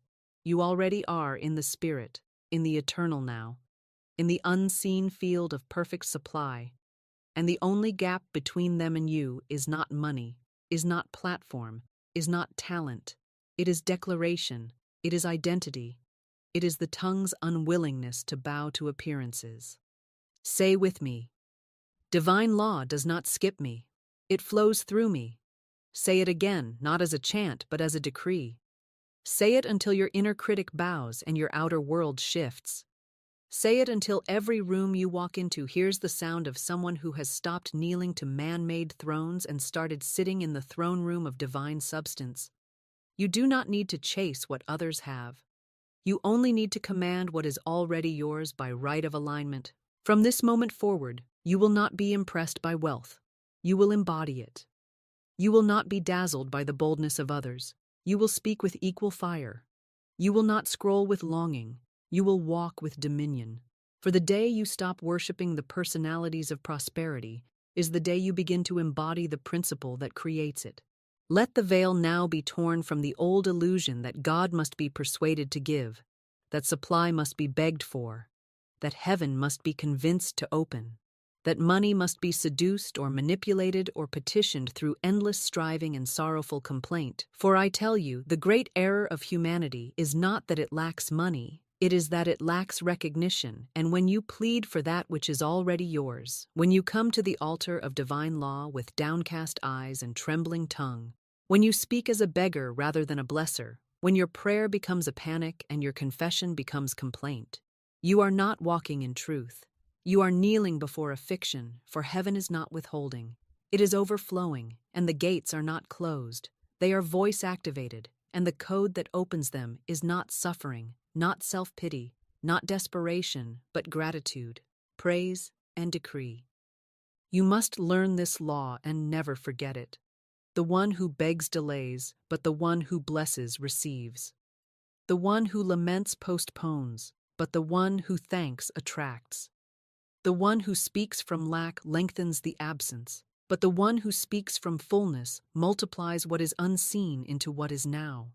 You already are in the spirit, in the eternal now, in the unseen field of perfect supply. And the only gap between them and you is not money, is not platform, is not talent. It is declaration, it is identity, it is the tongue's unwillingness to bow to appearances. Say with me, divine law does not skip me, it flows through me. Say it again, not as a chant, but as a decree. Say it until your inner critic bows and your outer world shifts. Say it until every room you walk into hears the sound of someone who has stopped kneeling to man-made thrones and started sitting in the throne room of divine substance. You do not need to chase what others have. You only need to command what is already yours by right of alignment. From this moment forward, you will not be impressed by wealth. You will embody it. You will not be dazzled by the boldness of others. You will speak with equal fire. You will not scroll with longing. You will walk with dominion. For the day you stop worshiping the personalities of prosperity is the day you begin to embody the principle that creates it. Let the veil now be torn from the old illusion that God must be persuaded to give, that supply must be begged for, that heaven must be convinced to open, that money must be seduced or manipulated or petitioned through endless striving and sorrowful complaint. For I tell you, the great error of humanity is not that it lacks money, it is that it lacks recognition, and when you plead for that which is already yours, when you come to the altar of divine law with downcast eyes and trembling tongue, when you speak as a beggar rather than a blesser, when your prayer becomes a panic and your confession becomes complaint, you are not walking in truth. You are kneeling before a fiction, for heaven is not withholding. It is overflowing, and the gates are not closed. They are voice-activated, and the code that opens them is not suffering, not self-pity, not desperation, but gratitude, praise, and decree. You must learn this law and never forget it. The one who begs delays, but the one who blesses receives. The one who laments postpones, but the one who thanks attracts. The one who speaks from lack lengthens the absence, but the one who speaks from fullness multiplies what is unseen into what is now.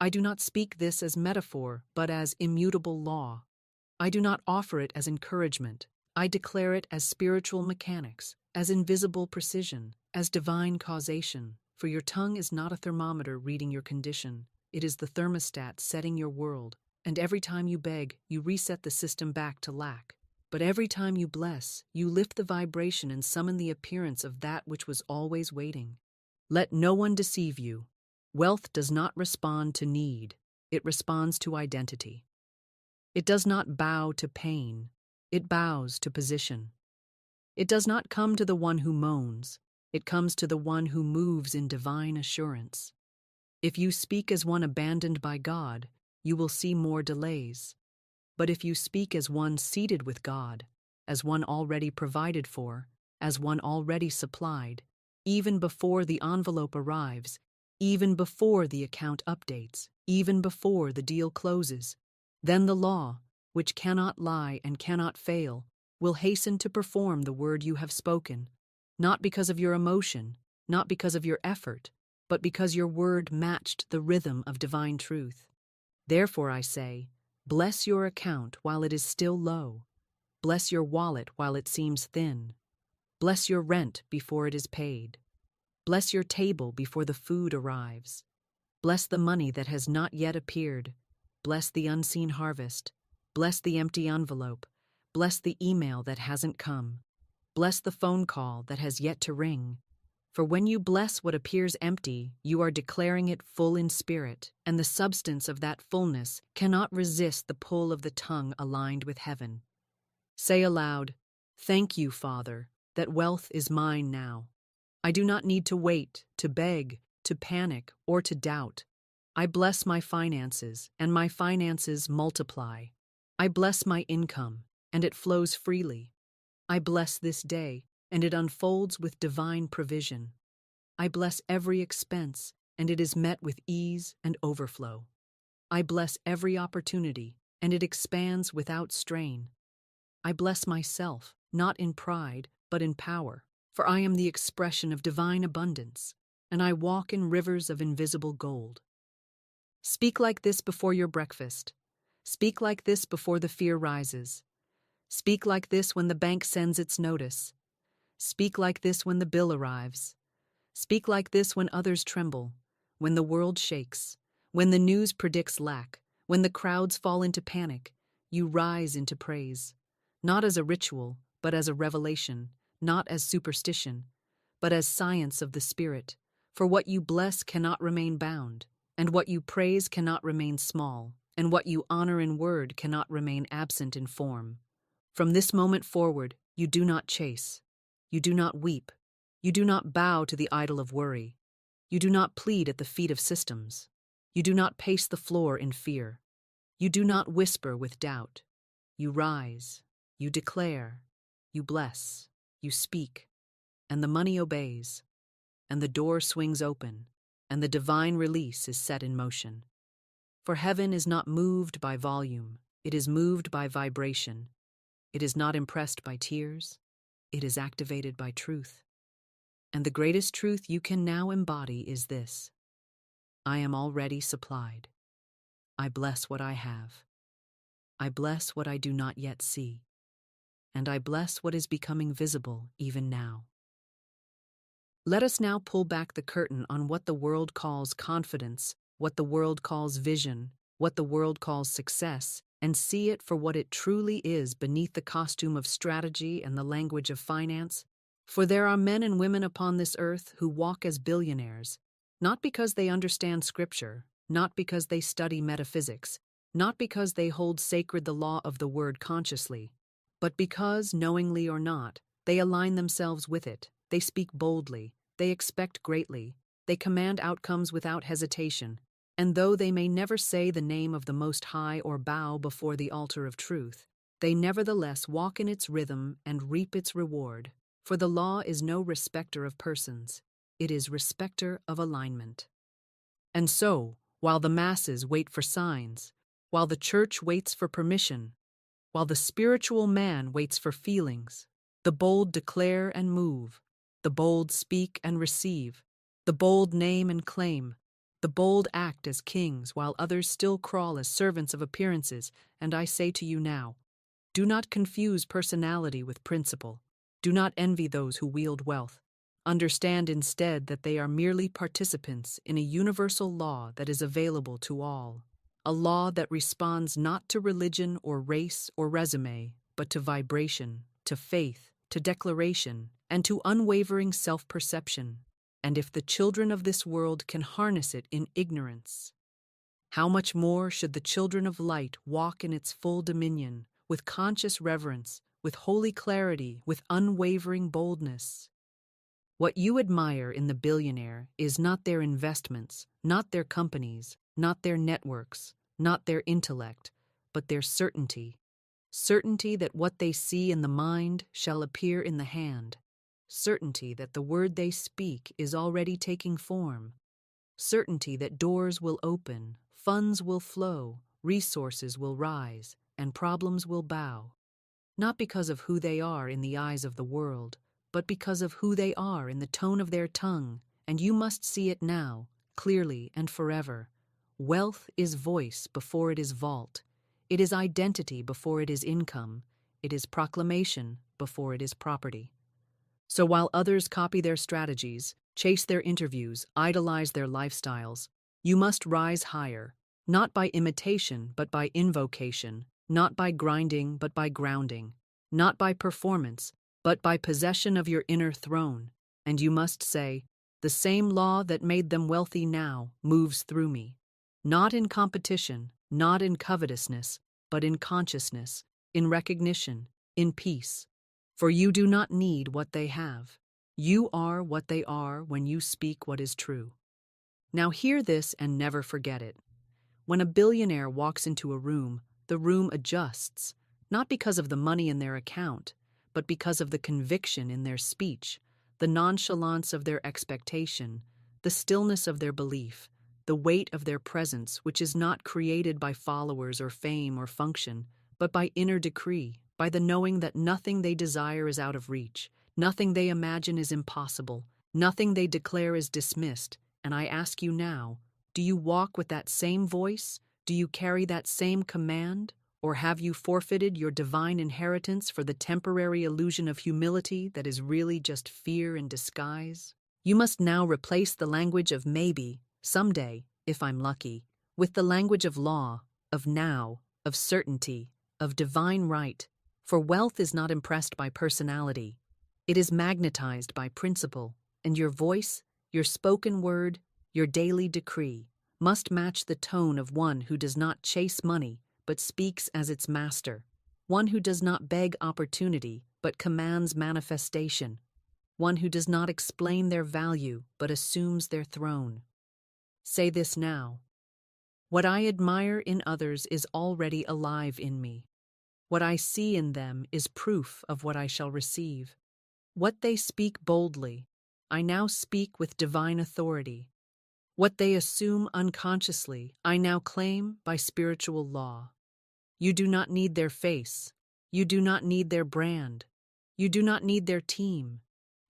I do not speak this as metaphor, but as immutable law. I do not offer it as encouragement. I declare it as spiritual mechanics, as invisible precision, as divine causation. For your tongue is not a thermometer reading your condition. It is the thermostat setting your world. And every time you beg, you reset the system back to lack. But every time you bless, you lift the vibration and summon the appearance of that which was always waiting. Let no one deceive you. Wealth does not respond to need. It responds to identity. It does not bow to pain. It bows to position. It does not come to the one who moans. It comes to the one who moves in divine assurance. If you speak as one abandoned by God, you will see more delays. But if you speak as one seated with God, as one already provided for, as one already supplied, even before the envelope arrives, even before the account updates, even before the deal closes, then the law, which cannot lie and cannot fail, will hasten to perform the word you have spoken, not because of your emotion, not because of your effort, but because your word matched the rhythm of divine truth. Therefore I say, bless your account while it is still low. Bless your wallet while it seems thin. Bless your rent before it is paid. Bless your table before the food arrives. Bless the money that has not yet appeared. Bless the unseen harvest. Bless the empty envelope. Bless the email that hasn't come. Bless the phone call that has yet to ring. For when you bless what appears empty, you are declaring it full in spirit, and the substance of that fullness cannot resist the pull of the tongue aligned with heaven. Say aloud, "Thank you, Father, that wealth is mine now. I do not need to wait, to beg, to panic, or to doubt. I bless my finances, and my finances multiply. I bless my income, and it flows freely. I bless this day, and it unfolds with divine provision. I bless every expense, and it is met with ease and overflow. I bless every opportunity, and it expands without strain. I bless myself, not in pride, but in power, for I am the expression of divine abundance, and I walk in rivers of invisible gold." Speak like this before your breakfast. Speak like this before the fear rises. Speak like this when the bank sends its notice. Speak like this when the bill arrives. Speak like this when others tremble, when the world shakes, when the news predicts lack, when the crowds fall into panic. You rise into praise, not as a ritual, but as a revelation, not as superstition, but as science of the Spirit. For what you bless cannot remain bound, and what you praise cannot remain small, and what you honor in word cannot remain absent in form. From this moment forward, you do not chase. You do not weep. You do not bow to the idol of worry. You do not plead at the feet of systems. You do not pace the floor in fear. You do not whisper with doubt. You rise. You declare. You bless. You speak. And the money obeys. And the door swings open. And the divine release is set in motion. For heaven is not moved by volume. It is moved by vibration. It is not impressed by tears. It is activated by truth. And the greatest truth you can now embody is this: I am already supplied. I bless what I have. I bless what I do not yet see. And I bless what is becoming visible even now. Let us now pull back the curtain on what the world calls confidence, what the world calls vision, what the world calls success, and see it for what it truly is beneath the costume of strategy and the language of finance. For there are men and women upon this earth who walk as billionaires, not because they understand Scripture, not because they study metaphysics, not because they hold sacred the law of the word consciously, but because, knowingly or not, they align themselves with it. They speak boldly, they expect greatly, they command outcomes without hesitation, and though they may never say the name of the Most High or bow before the altar of truth, they nevertheless walk in its rhythm and reap its reward. For the law is no respecter of persons, it is respecter of alignment. And so, while the masses wait for signs, while the church waits for permission, while the spiritual man waits for feelings, the bold declare and move, the bold speak and receive, the bold name and claim, the bold act as kings while others still crawl as servants of appearances. And I say to you now, do not confuse personality with principle. Do not envy those who wield wealth. Understand instead that they are merely participants in a universal law that is available to all, a law that responds not to religion or race or resume, but to vibration, to faith, to declaration, and to unwavering self-perception. And if the children of this world can harness it in ignorance, how much more should the children of light walk in its full dominion, with conscious reverence, with holy clarity, with unwavering boldness? What you admire in the billionaire is not their investments, not their companies, not their networks, not their intellect, but their certainty. Certainty that what they see in the mind shall appear in the hand. Certainty that the word they speak is already taking form. Certainty that doors will open, funds will flow, resources will rise, and problems will bow. Not because of who they are in the eyes of the world, but because of who they are in the tone of their tongue, and you must see it now, clearly and forever. Wealth is voice before it is vault. It is identity before it is income. It is proclamation before it is property. So while others copy their strategies, chase their interviews, idolize their lifestyles, you must rise higher, not by imitation but by invocation, not by grinding but by grounding, not by performance but by possession of your inner throne. And you must say, the same law that made them wealthy now moves through me. Not in competition, not in covetousness, but in consciousness, in recognition, in peace. For you do not need what they have. You are what they are when you speak what is true. Now hear this and never forget it. When a billionaire walks into a room, the room adjusts, not because of the money in their account, but because of the conviction in their speech, the nonchalance of their expectation, the stillness of their belief, the weight of their presence, which is not created by followers or fame or function, but by inner decree, by the knowing that nothing they desire is out of reach, nothing they imagine is impossible, nothing they declare is dismissed. And I ask you now, do you walk with that same voice? Do you carry that same command? Or have you forfeited your divine inheritance for the temporary illusion of humility that is really just fear in disguise? You must now replace the language of maybe, someday, if I'm lucky, with the language of law, of now, of certainty, of divine right. For wealth is not impressed by personality. It is magnetized by principle, and your voice, your spoken word, your daily decree must match the tone of one who does not chase money, but speaks as its master, one who does not beg opportunity, but commands manifestation, one who does not explain their value, but assumes their throne. Say this now. What I admire in others is already alive in me. What I see in them is proof of what I shall receive. What they speak boldly, I now speak with divine authority. What they assume unconsciously, I now claim by spiritual law. You do not need their face. You do not need their brand. You do not need their team.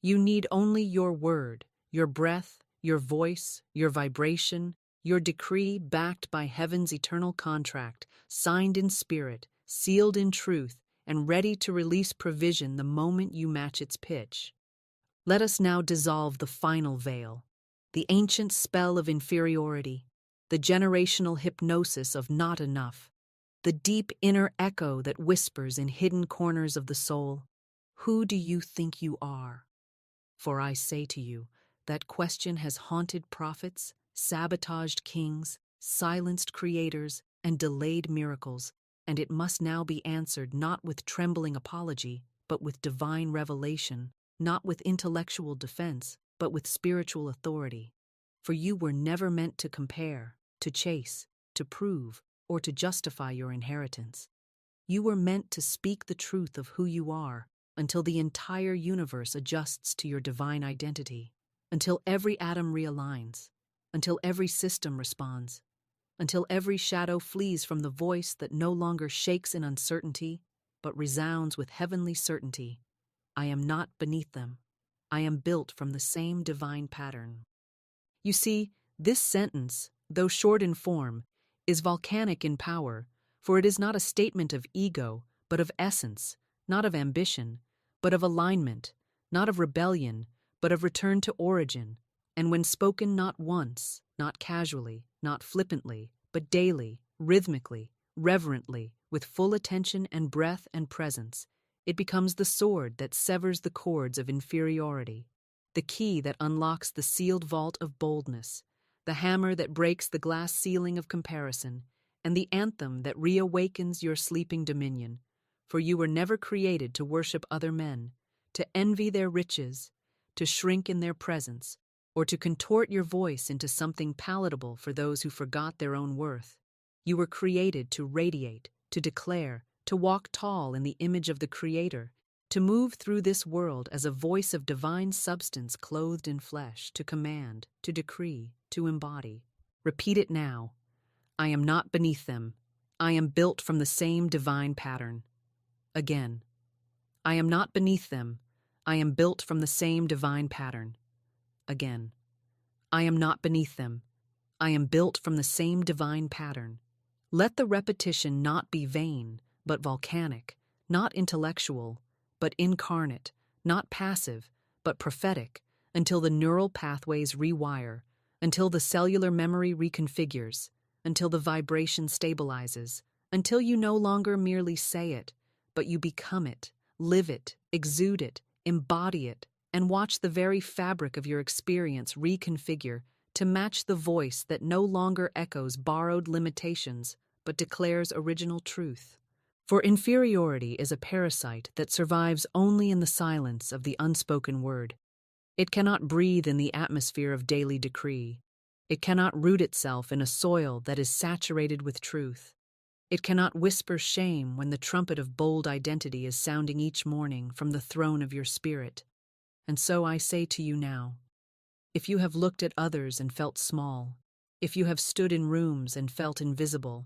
You need only your word, your breath, your voice, your vibration, your decree backed by heaven's eternal contract, signed in spirit, sealed in truth, and ready to release provision the moment you match its pitch. Let us now dissolve the final veil, the ancient spell of inferiority, the generational hypnosis of not enough, the deep inner echo that whispers in hidden corners of the soul, who do you think you are? For I say to you, that question has haunted prophets, sabotaged kings, silenced creators, and delayed miracles, and it must now be answered not with trembling apology, but with divine revelation, not with intellectual defense, but with spiritual authority. For you were never meant to compare, to chase, to prove, or to justify your inheritance. You were meant to speak the truth of who you are until the entire universe adjusts to your divine identity, until every atom realigns, until every system responds, until every shadow flees from the voice that no longer shakes in uncertainty, but resounds with heavenly certainty. I am not beneath them. I am built from the same divine pattern. You see, this sentence, though short in form, is volcanic in power, for it is not a statement of ego, but of essence, not of ambition, but of alignment, not of rebellion, but of return to origin, and when spoken not once, not casually, not flippantly, but daily, rhythmically, reverently, with full attention and breath and presence, it becomes the sword that severs the cords of inferiority, the key that unlocks the sealed vault of boldness, the hammer that breaks the glass ceiling of comparison, and the anthem that reawakens your sleeping dominion. For you were never created to worship other men, to envy their riches, to shrink in their presence, or to contort your voice into something palatable for those who forgot their own worth. You were created to radiate, to declare, to walk tall in the image of the Creator, to move through this world as a voice of divine substance clothed in flesh, to command, to decree, to embody. Repeat it now. I am not beneath them. I am built from the same divine pattern. Again. I am not beneath them. I am built from the same divine pattern. Again. I am not beneath them. I am built from the same divine pattern. Let the repetition not be vain, but volcanic, not intellectual, but incarnate, not passive, but prophetic, until the neural pathways rewire, until the cellular memory reconfigures, until the vibration stabilizes, until you no longer merely say it, but you become it, live it, exude it, embody it, and watch the very fabric of your experience reconfigure to match the voice that no longer echoes borrowed limitations, but declares original truth. For inferiority is a parasite that survives only in the silence of the unspoken word. It cannot breathe in the atmosphere of daily decree. It cannot root itself in a soil that is saturated with truth. It cannot whisper shame when the trumpet of bold identity is sounding each morning from the throne of your spirit. And so I say to you now, if you have looked at others and felt small, if you have stood in rooms and felt invisible,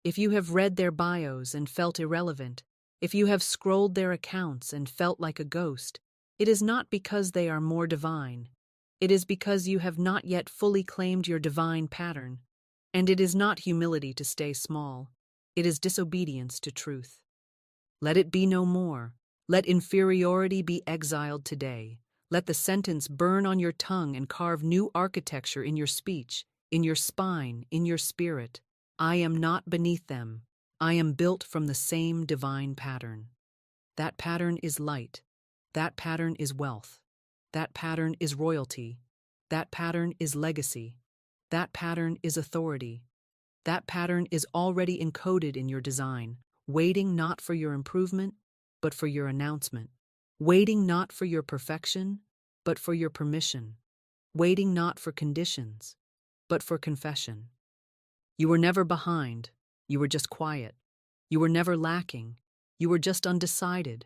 if you have read their bios and felt irrelevant, if you have scrolled their accounts and felt like a ghost, it is not because they are more divine. It is because you have not yet fully claimed your divine pattern. And it is not humility to stay small. It is disobedience to truth. Let it be no more. Let inferiority be exiled today. Let the sentence burn on your tongue and carve new architecture in your speech, in your spine, in your spirit. I am not beneath them. I am built from the same divine pattern. That pattern is light. That pattern is wealth. That pattern is royalty. That pattern is legacy. That pattern is authority. That pattern is already encoded in your design, waiting not for your improvement, but for your announcement. Waiting not for your perfection, but for your permission. Waiting not for conditions, but for confession. You were never behind. You were just quiet. You were never lacking. You were just undecided.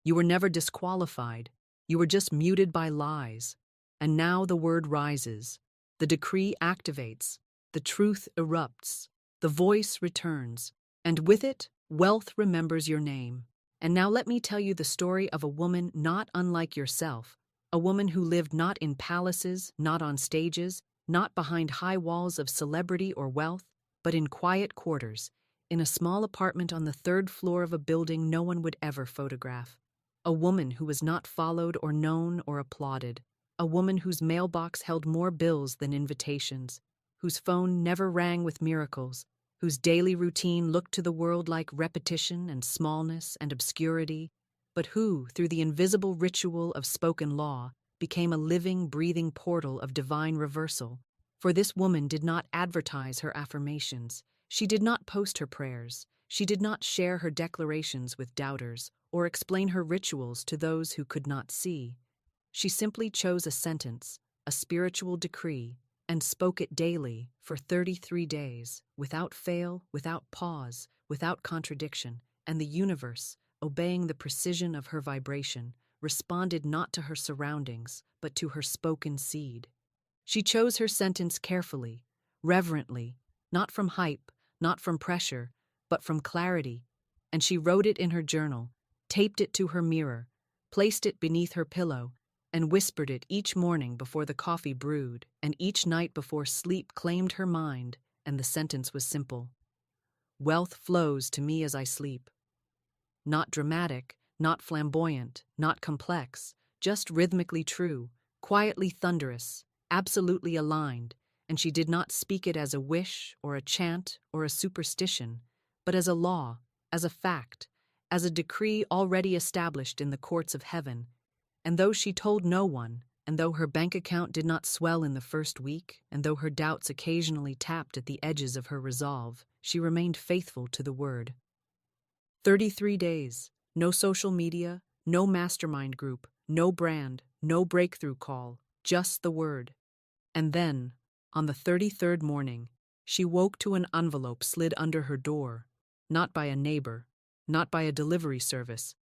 You were never disqualified. You were just muted by lies. And now the word rises. The decree activates. The truth erupts. The voice returns. And with it, wealth remembers your name. And now let me tell you the story of a woman not unlike yourself, a woman who lived not in palaces, not on stages, not behind high walls of celebrity or wealth, but in quiet quarters, in a small apartment on the third floor of a building no one would ever photograph. A woman who was not followed or known or applauded. A woman whose mailbox held more bills than invitations, whose phone never rang with miracles, whose daily routine looked to the world like repetition and smallness and obscurity, but who, through the invisible ritual of spoken law, became a living, breathing portal of divine reversal. For this woman did not advertise her affirmations. She did not post her prayers. She did not share her declarations with doubters or explain her rituals to those who could not see. She simply chose a sentence, a spiritual decree, and spoke it daily for 33 days, without fail, without pause, without contradiction, and the universe, obeying the precision of her vibration, responded not to her surroundings, but to her spoken seed. She chose her sentence carefully, reverently, not from hype, not from pressure, but from clarity, and she wrote it in her journal, taped it to her mirror, placed it beneath her pillow, and whispered it each morning before the coffee brewed, and each night before sleep claimed her mind, and the sentence was simple. Wealth flows to me as I sleep. Not dramatic, not flamboyant, not complex, just rhythmically true, quietly thunderous, absolutely aligned, and she did not speak it as a wish or a chant or a superstition, but as a law, as a fact, as a decree already established in the courts of heaven. And though she told no one, and though her bank account did not swell in the first week, and though her doubts occasionally tapped at the edges of her resolve, she remained faithful to the word. 33 days, no social media, no mastermind group, no brand, No breakthrough call, just the word. And then, on the 33rd morning, she woke to an envelope slid under her door, not by a neighbor, not by a delivery service,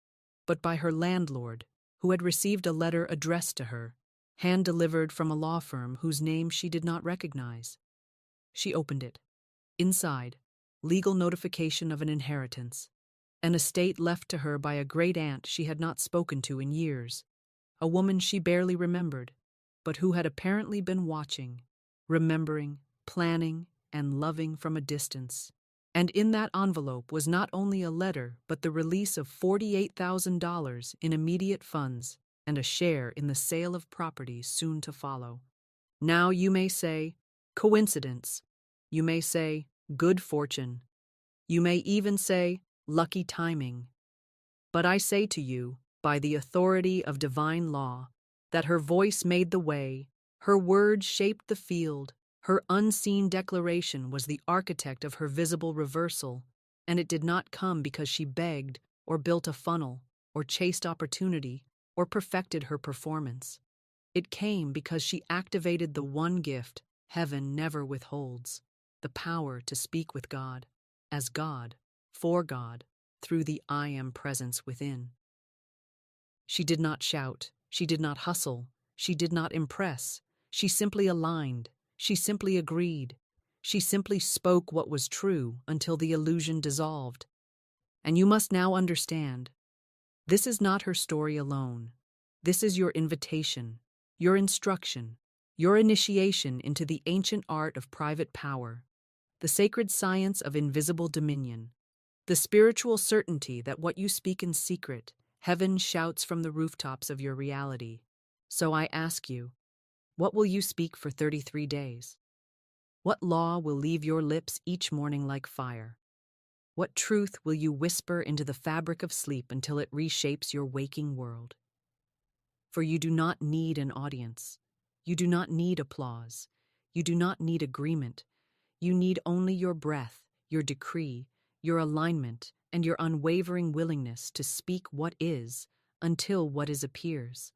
but by her landlord, who had received a letter addressed to her, hand-delivered from a law firm whose name she did not recognize. She opened it. Inside, legal notification of an inheritance, an estate left to her by a great-aunt she had not spoken to in years, a woman she barely remembered, but who had apparently been watching, remembering, planning, and loving from a distance. And in that envelope was not only a letter, but the release of $48,000 in immediate funds and a share in the sale of property soon to follow. Now you may say, coincidence. You may say, good fortune. You may even say, lucky timing. But I say to you, by the authority of divine law, that her voice made the way, her words shaped the field, her unseen declaration was the architect of her visible reversal, and it did not come because she begged, or built a funnel, or chased opportunity, or perfected her performance. It came because she activated the one gift heaven never withholds, the power to speak with God, as God, for God, through the I Am presence within. She did not shout, she did not hustle, she did not impress, she simply aligned, she simply agreed, she simply spoke what was true until the illusion dissolved. And you must now understand, this is not her story alone. This is your invitation, your instruction, your initiation into the ancient art of private power, the sacred science of invisible dominion, the spiritual certainty that what you speak in secret, heaven shouts from the rooftops of your reality. So I ask you, what will you speak for 33 days? What law will leave your lips each morning like fire? What truth will you whisper into the fabric of sleep until it reshapes your waking world? For you do not need an audience. You do not need applause. You do not need agreement. You need only your breath, your decree, your alignment, and your unwavering willingness to speak what is until what is appears.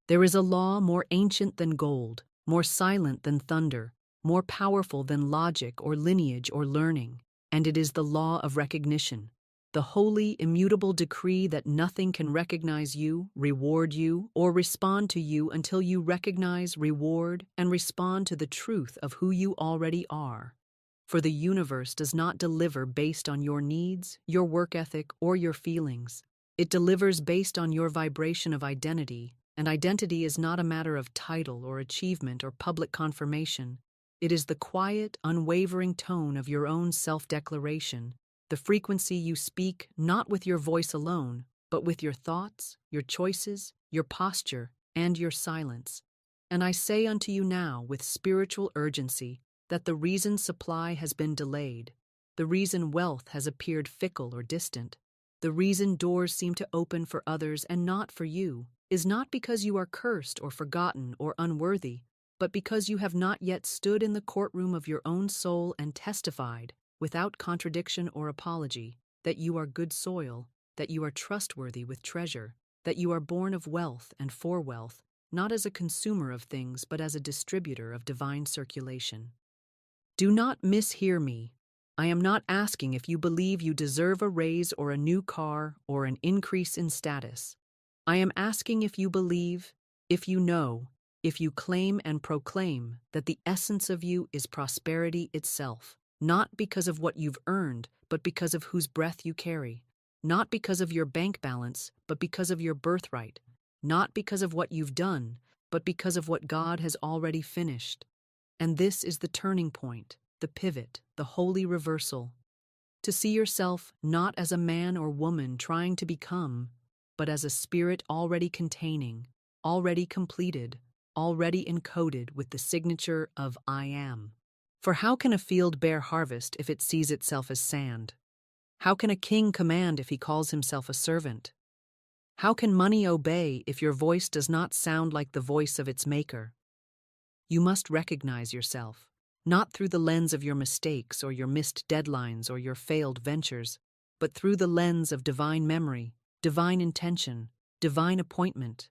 There is a law more ancient than gold, more silent than thunder, more powerful than logic or lineage or learning, and it is the law of recognition, the holy, immutable decree that nothing can recognize you, reward you, or respond to you until you recognize, reward, and respond to the truth of who you already are. For the universe does not deliver based on your needs, your work ethic, or your feelings. It delivers based on your vibration of identity, and identity is not a matter of title or achievement or public confirmation. It is the quiet, unwavering tone of your own self-declaration, the frequency you speak not with your voice alone, but with your thoughts, your choices, your posture, and your silence. And I say unto you now with spiritual urgency that the reason supply has been delayed, the reason wealth has appeared fickle or distant, the reason doors seem to open for others and not for you, is not because you are cursed or forgotten or unworthy, but because you have not yet stood in the courtroom of your own soul and testified, without contradiction or apology, that you are good soil, that you are trustworthy with treasure, that you are born of wealth and for wealth, not as a consumer of things but as a distributor of divine circulation. Do not mishear me. I am not asking if you believe you deserve a raise or a new car or an increase in status. I am asking if you believe, if you know, if you claim and proclaim that the essence of you is prosperity itself, not because of what you've earned, but because of whose breath you carry, not because of your bank balance, but because of your birthright, not because of what you've done, but because of what God has already finished. And this is the turning point, the pivot, the holy reversal. To see yourself not as a man or woman trying to become, but as a spirit already containing, already completed, already encoded with the signature of I Am. For how can a field bear harvest if it sees itself as sand? How can a king command if he calls himself a servant? How can money obey if your voice does not sound like the voice of its maker? You must recognize yourself, not through the lens of your mistakes or your missed deadlines or your failed ventures, but through the lens of divine memory, divine intention, divine appointment.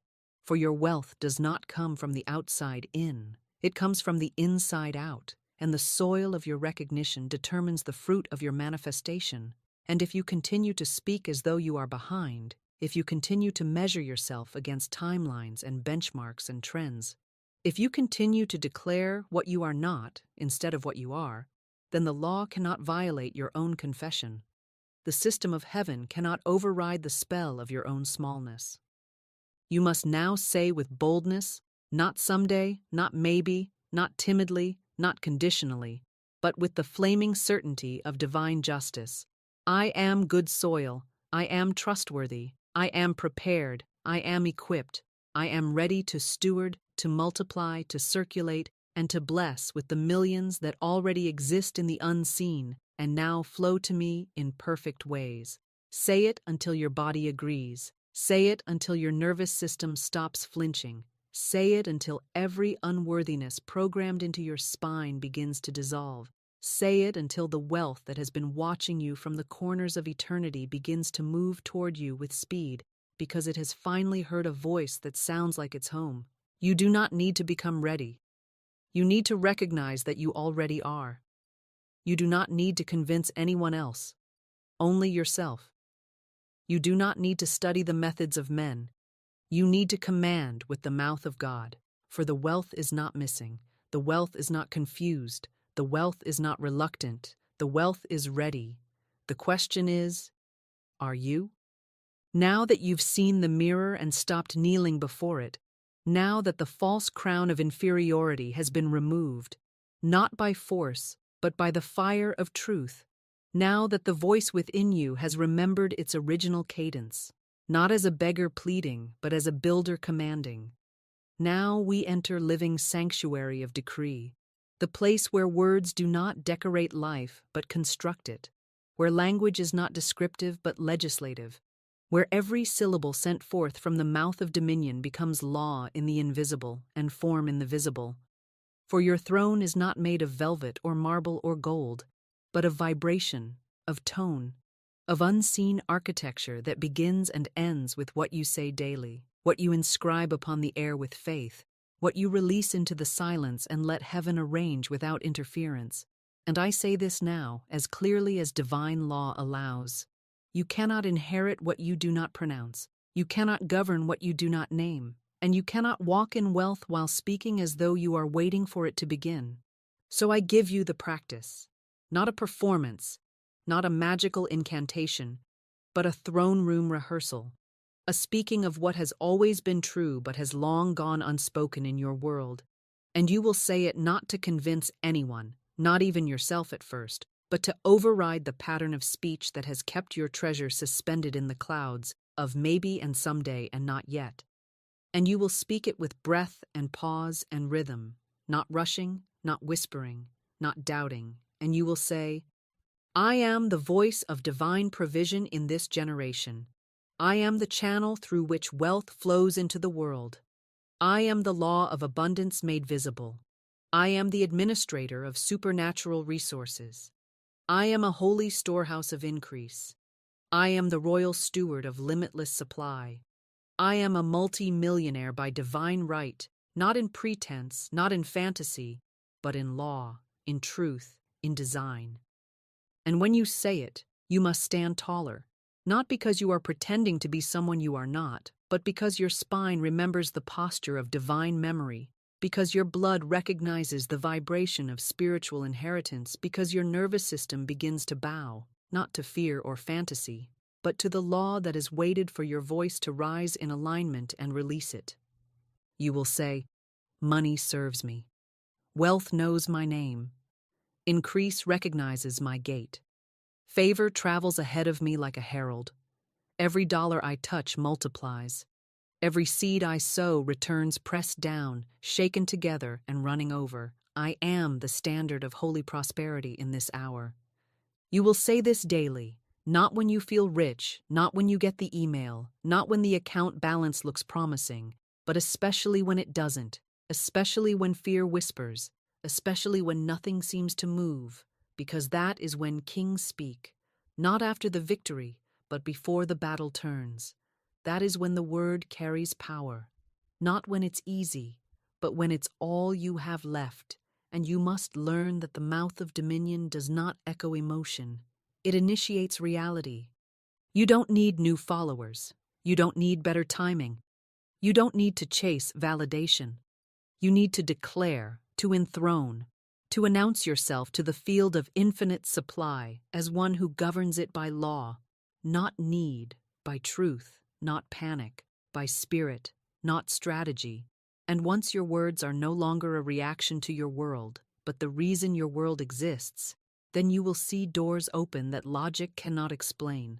For your wealth does not come from the outside in, it comes from the inside out, and the soil of your recognition determines the fruit of your manifestation. And if you continue to speak as though you are behind, if you continue to measure yourself against timelines and benchmarks and trends, if you continue to declare what you are not instead of what you are, then the law cannot violate your own confession. The system of heaven cannot override the spell of your own smallness. You must now say with boldness, not someday, not maybe, not timidly, not conditionally, but with the flaming certainty of divine justice, I am good soil, I am trustworthy, I am prepared, I am equipped, I am ready to steward, to multiply, to circulate, and to bless with the millions that already exist in the unseen and now flow to me in perfect ways. Say it until your body agrees. Say it until your nervous system stops flinching. Say it until every unworthiness programmed into your spine begins to dissolve. Say it until the wealth that has been watching you from the corners of eternity begins to move toward you with speed, because it has finally heard a voice that sounds like its home. You do not need to become ready. You need to recognize that you already are. You do not need to convince anyone else, only yourself. You do not need to study the methods of men. You need to command with the mouth of God, for the wealth is not missing, the wealth is not confused, the wealth is not reluctant, the wealth is ready. The question is, are you? Now that you've seen the mirror and stopped kneeling before it, now that the false crown of inferiority has been removed, not by force, but by the fire of truth, now that the voice within you has remembered its original cadence, not as a beggar pleading, but as a builder commanding. Now we enter living sanctuary of decree, the place where words do not decorate life, but construct it, where language is not descriptive, but legislative, where every syllable sent forth from the mouth of dominion becomes law in the invisible and form in the visible. For your throne is not made of velvet or marble or gold, but of vibration, of tone, of unseen architecture that begins and ends with what you say daily, what you inscribe upon the air with faith, what you release into the silence and let heaven arrange without interference. And I say this now, as clearly as divine law allows. You cannot inherit what you do not pronounce. You cannot govern what you do not name. And you cannot walk in wealth while speaking as though you are waiting for it to begin. So I give you the practice, not a performance, not a magical incantation, but a throne room rehearsal, a speaking of what has always been true but has long gone unspoken in your world. And you will say it not to convince anyone, not even yourself at first, but to override the pattern of speech that has kept your treasure suspended in the clouds of maybe and someday and not yet. And you will speak it with breath and pause and rhythm, not rushing, not whispering, not doubting. And you will say, I am the voice of divine provision in this generation. I am the channel through which wealth flows into the world. I am the law of abundance made visible. I am the administrator of supernatural resources. I am a holy storehouse of increase. I am the royal steward of limitless supply. I am a multi-millionaire by divine right, not in pretense, not in fantasy, but in law, in truth, in design. And when you say it, you must stand taller, not because you are pretending to be someone you are not, but because your spine remembers the posture of divine memory, because your blood recognizes the vibration of spiritual inheritance, because your nervous system begins to bow, not to fear or fantasy, but to the law that has waited for your voice to rise in alignment and release it. You will say, money serves me. Wealth knows my name. Increase recognizes my gait. Favor travels ahead of me like a herald. Every dollar I touch multiplies. Every seed I sow returns pressed down, shaken together, and running over. I am the standard of holy prosperity in this hour. You will say this daily, not when you feel rich, not when you get the email, not when the account balance looks promising, but especially when it doesn't, especially when fear whispers, especially when nothing seems to move, because that is when kings speak, not after the victory, but before the battle turns. That is when the word carries power. not when it's easy, but when it's all you have left, and you must learn that the mouth of dominion does not echo emotion. It initiates reality. You don't need new followers. You don't need better timing. You don't need to chase validation. You need to declare, to enthrone, to announce yourself to the field of infinite supply as one who governs it by law, not need, by truth, not panic, by spirit, not strategy. And once your words are no longer a reaction to your world, but the reason your world exists, then you will see doors open that logic cannot explain.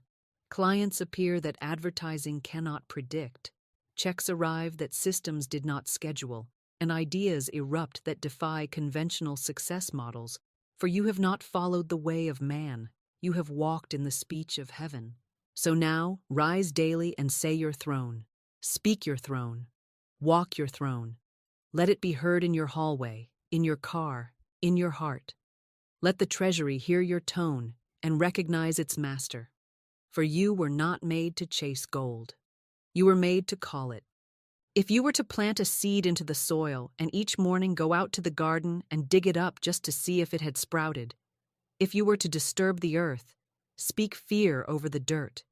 Clients appear that advertising cannot predict. Checks arrive that systems did not schedule, and ideas erupt that defy conventional success models, for you have not followed the way of man, you have walked in the speech of heaven. So now, rise daily and say your throne. Speak your throne. Walk your throne. Let it be heard in your hallway, in your car, in your heart. Let the treasury hear your tone and recognize its master. For you were not made to chase gold. You were made to call it. If you were to plant a seed into the soil and each morning go out to the garden and dig it up just to see if it had sprouted, if you were to disturb the earth, speak fear over the dirt,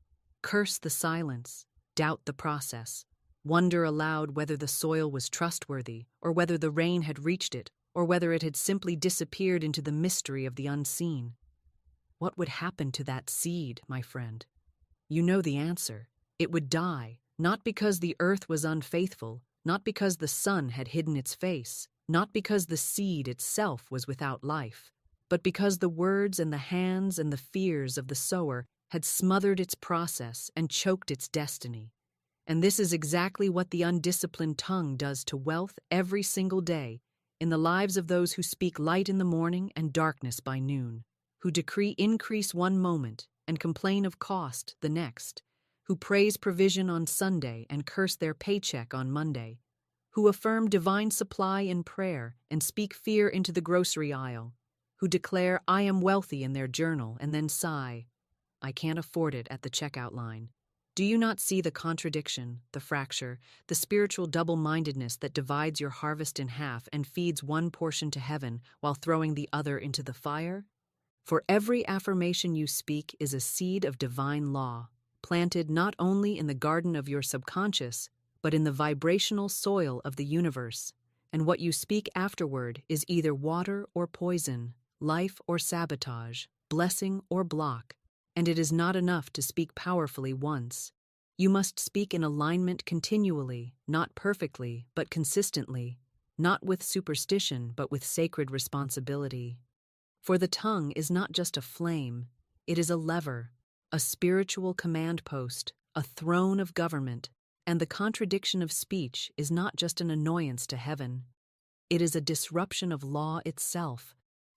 curse the silence, doubt the process, wonder aloud whether the soil was trustworthy or whether the rain had reached it or whether it had simply disappeared into the mystery of the unseen, what would happen to that seed, my friend? You know the answer. It would die. Not because the earth was unfaithful, not because the sun had hidden its face, not because the seed itself was without life, but because the words and the hands and the fears of the sower had smothered its process and choked its destiny. And this is exactly what the undisciplined tongue does to wealth every single day in the lives of those who speak light in the morning and darkness by noon, who decree increase one moment and complain of cost the next, who praise provision on Sunday and curse their paycheck on Monday, who affirm divine supply in prayer and speak fear into the grocery aisle, who declare I am wealthy in their journal and then sigh, I can't afford it at the checkout line. Do you not see the contradiction, the fracture, the spiritual double-mindedness that divides your harvest in half and feeds one portion to heaven while throwing the other into the fire? For every affirmation you speak is a seed of divine law, planted not only in the garden of your subconscious, but in the vibrational soil of the universe, and what you speak afterward is either water or poison, life or sabotage, blessing or block, and it is not enough to speak powerfully once. You must speak in alignment continually, not perfectly, but consistently, not with superstition, but with sacred responsibility. For the tongue is not just a flame, it is a lever, a spiritual command post, a throne of government, and the contradiction of speech is not just an annoyance to heaven. It is a disruption of law itself,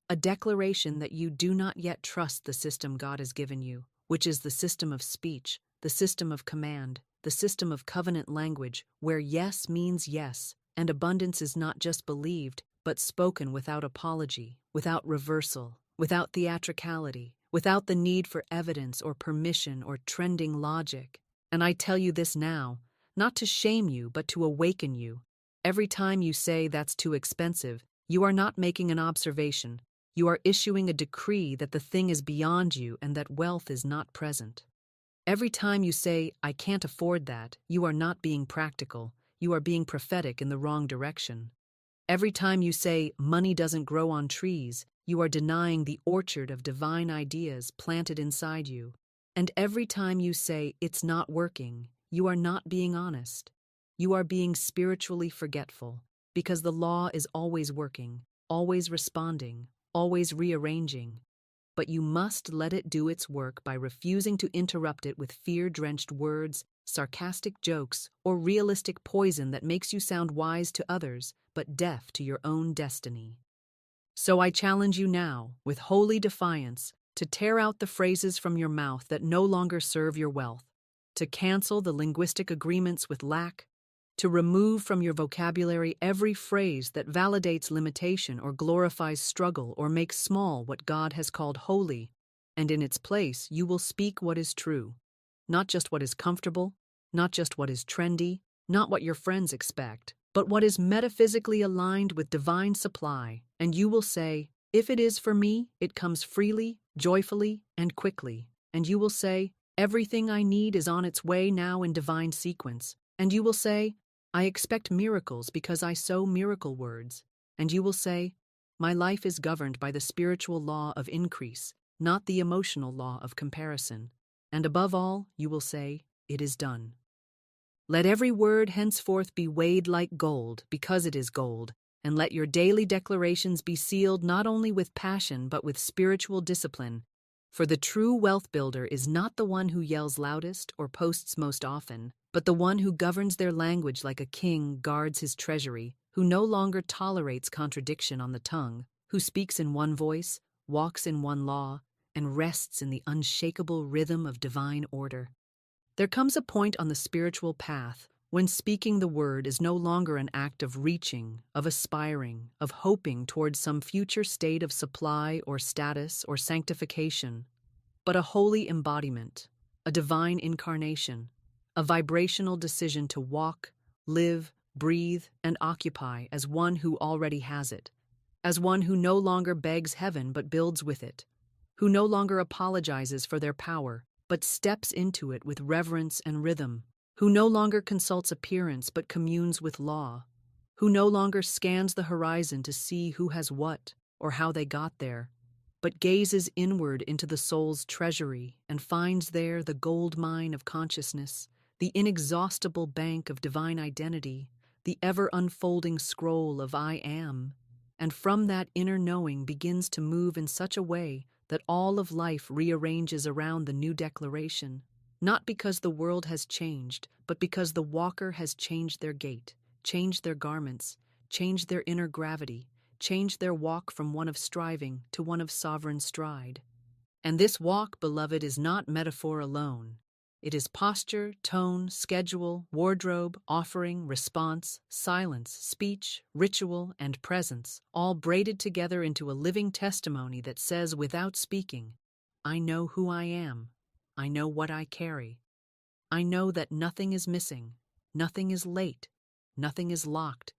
a declaration that you do not yet trust the system God has given you, which is the system of speech, the system of command, the system of covenant language, where yes means yes, and abundance is not just believed, but spoken without apology, without reversal, without theatricality, without the need for evidence or permission or trending logic. And I tell you this now, not to shame you, but to awaken you. Every time you say that's too expensive, you are not making an observation. You are issuing a decree that the thing is beyond you and that wealth is not present. Every time you say, I can't afford that, you are not being practical. You are being prophetic in the wrong direction. Every time you say, money doesn't grow on trees, you are denying the orchard of divine ideas planted inside you. And every time you say, it's not working, you are not being honest. You are being spiritually forgetful, because the law is always working, always responding, always rearranging. But you must let it do its work by refusing to interrupt it with fear-drenched words, sarcastic jokes, or realistic poison that makes you sound wise to others, but deaf to your own destiny. So I challenge you now, with holy defiance, to tear out the phrases from your mouth that no longer serve your wealth, to cancel the linguistic agreements with lack, to remove from your vocabulary every phrase that validates limitation or glorifies struggle or makes small what God has called holy, and in its place you will speak what is true, not just what is comfortable, not just what is trendy, not what your friends expect, but what is metaphysically aligned with divine supply, and you will say, "If it is for me, it comes freely, joyfully, and quickly." And you will say, "Everything I need is on its way now in divine sequence." And you will say, "I expect miracles because I sow miracle words." And you will say, "My life is governed by the spiritual law of increase, not the emotional law of comparison." And above all, you will say, "It is done." Let every word henceforth be weighed like gold, because it is gold, and let your daily declarations be sealed not only with passion but with spiritual discipline. For the true wealth builder is not the one who yells loudest or posts most often, but the one who governs their language like a king guards his treasury, who no longer tolerates contradiction on the tongue, who speaks in one voice, walks in one law, and rests in the unshakable rhythm of divine order. There comes a point on the spiritual path when speaking the word is no longer an act of reaching, of aspiring, of hoping towards some future state of supply or status or sanctification, but a holy embodiment, a divine incarnation, a vibrational decision to walk, live, breathe, and occupy as one who already has it, as one who no longer begs heaven but builds with it, who no longer apologizes for their power, but steps into it with reverence and rhythm, who no longer consults appearance but communes with law, who no longer scans the horizon to see who has what or how they got there, but gazes inward into the soul's treasury and finds there the gold mine of consciousness, the inexhaustible bank of divine identity, the ever-unfolding scroll of I Am, and from that inner knowing begins to move in such a way that all of life rearranges around the new declaration, not because the world has changed, but because the walker has changed their gait, changed their garments, changed their inner gravity, changed their walk from one of striving to one of sovereign stride. And this walk, beloved, is not metaphor alone. It is posture, tone, schedule, wardrobe, offering, response, silence, speech, ritual, and presence, all braided together into a living testimony that says without speaking, "I know who I am. I know what I carry. I know that nothing is missing, nothing is late, nothing is locked,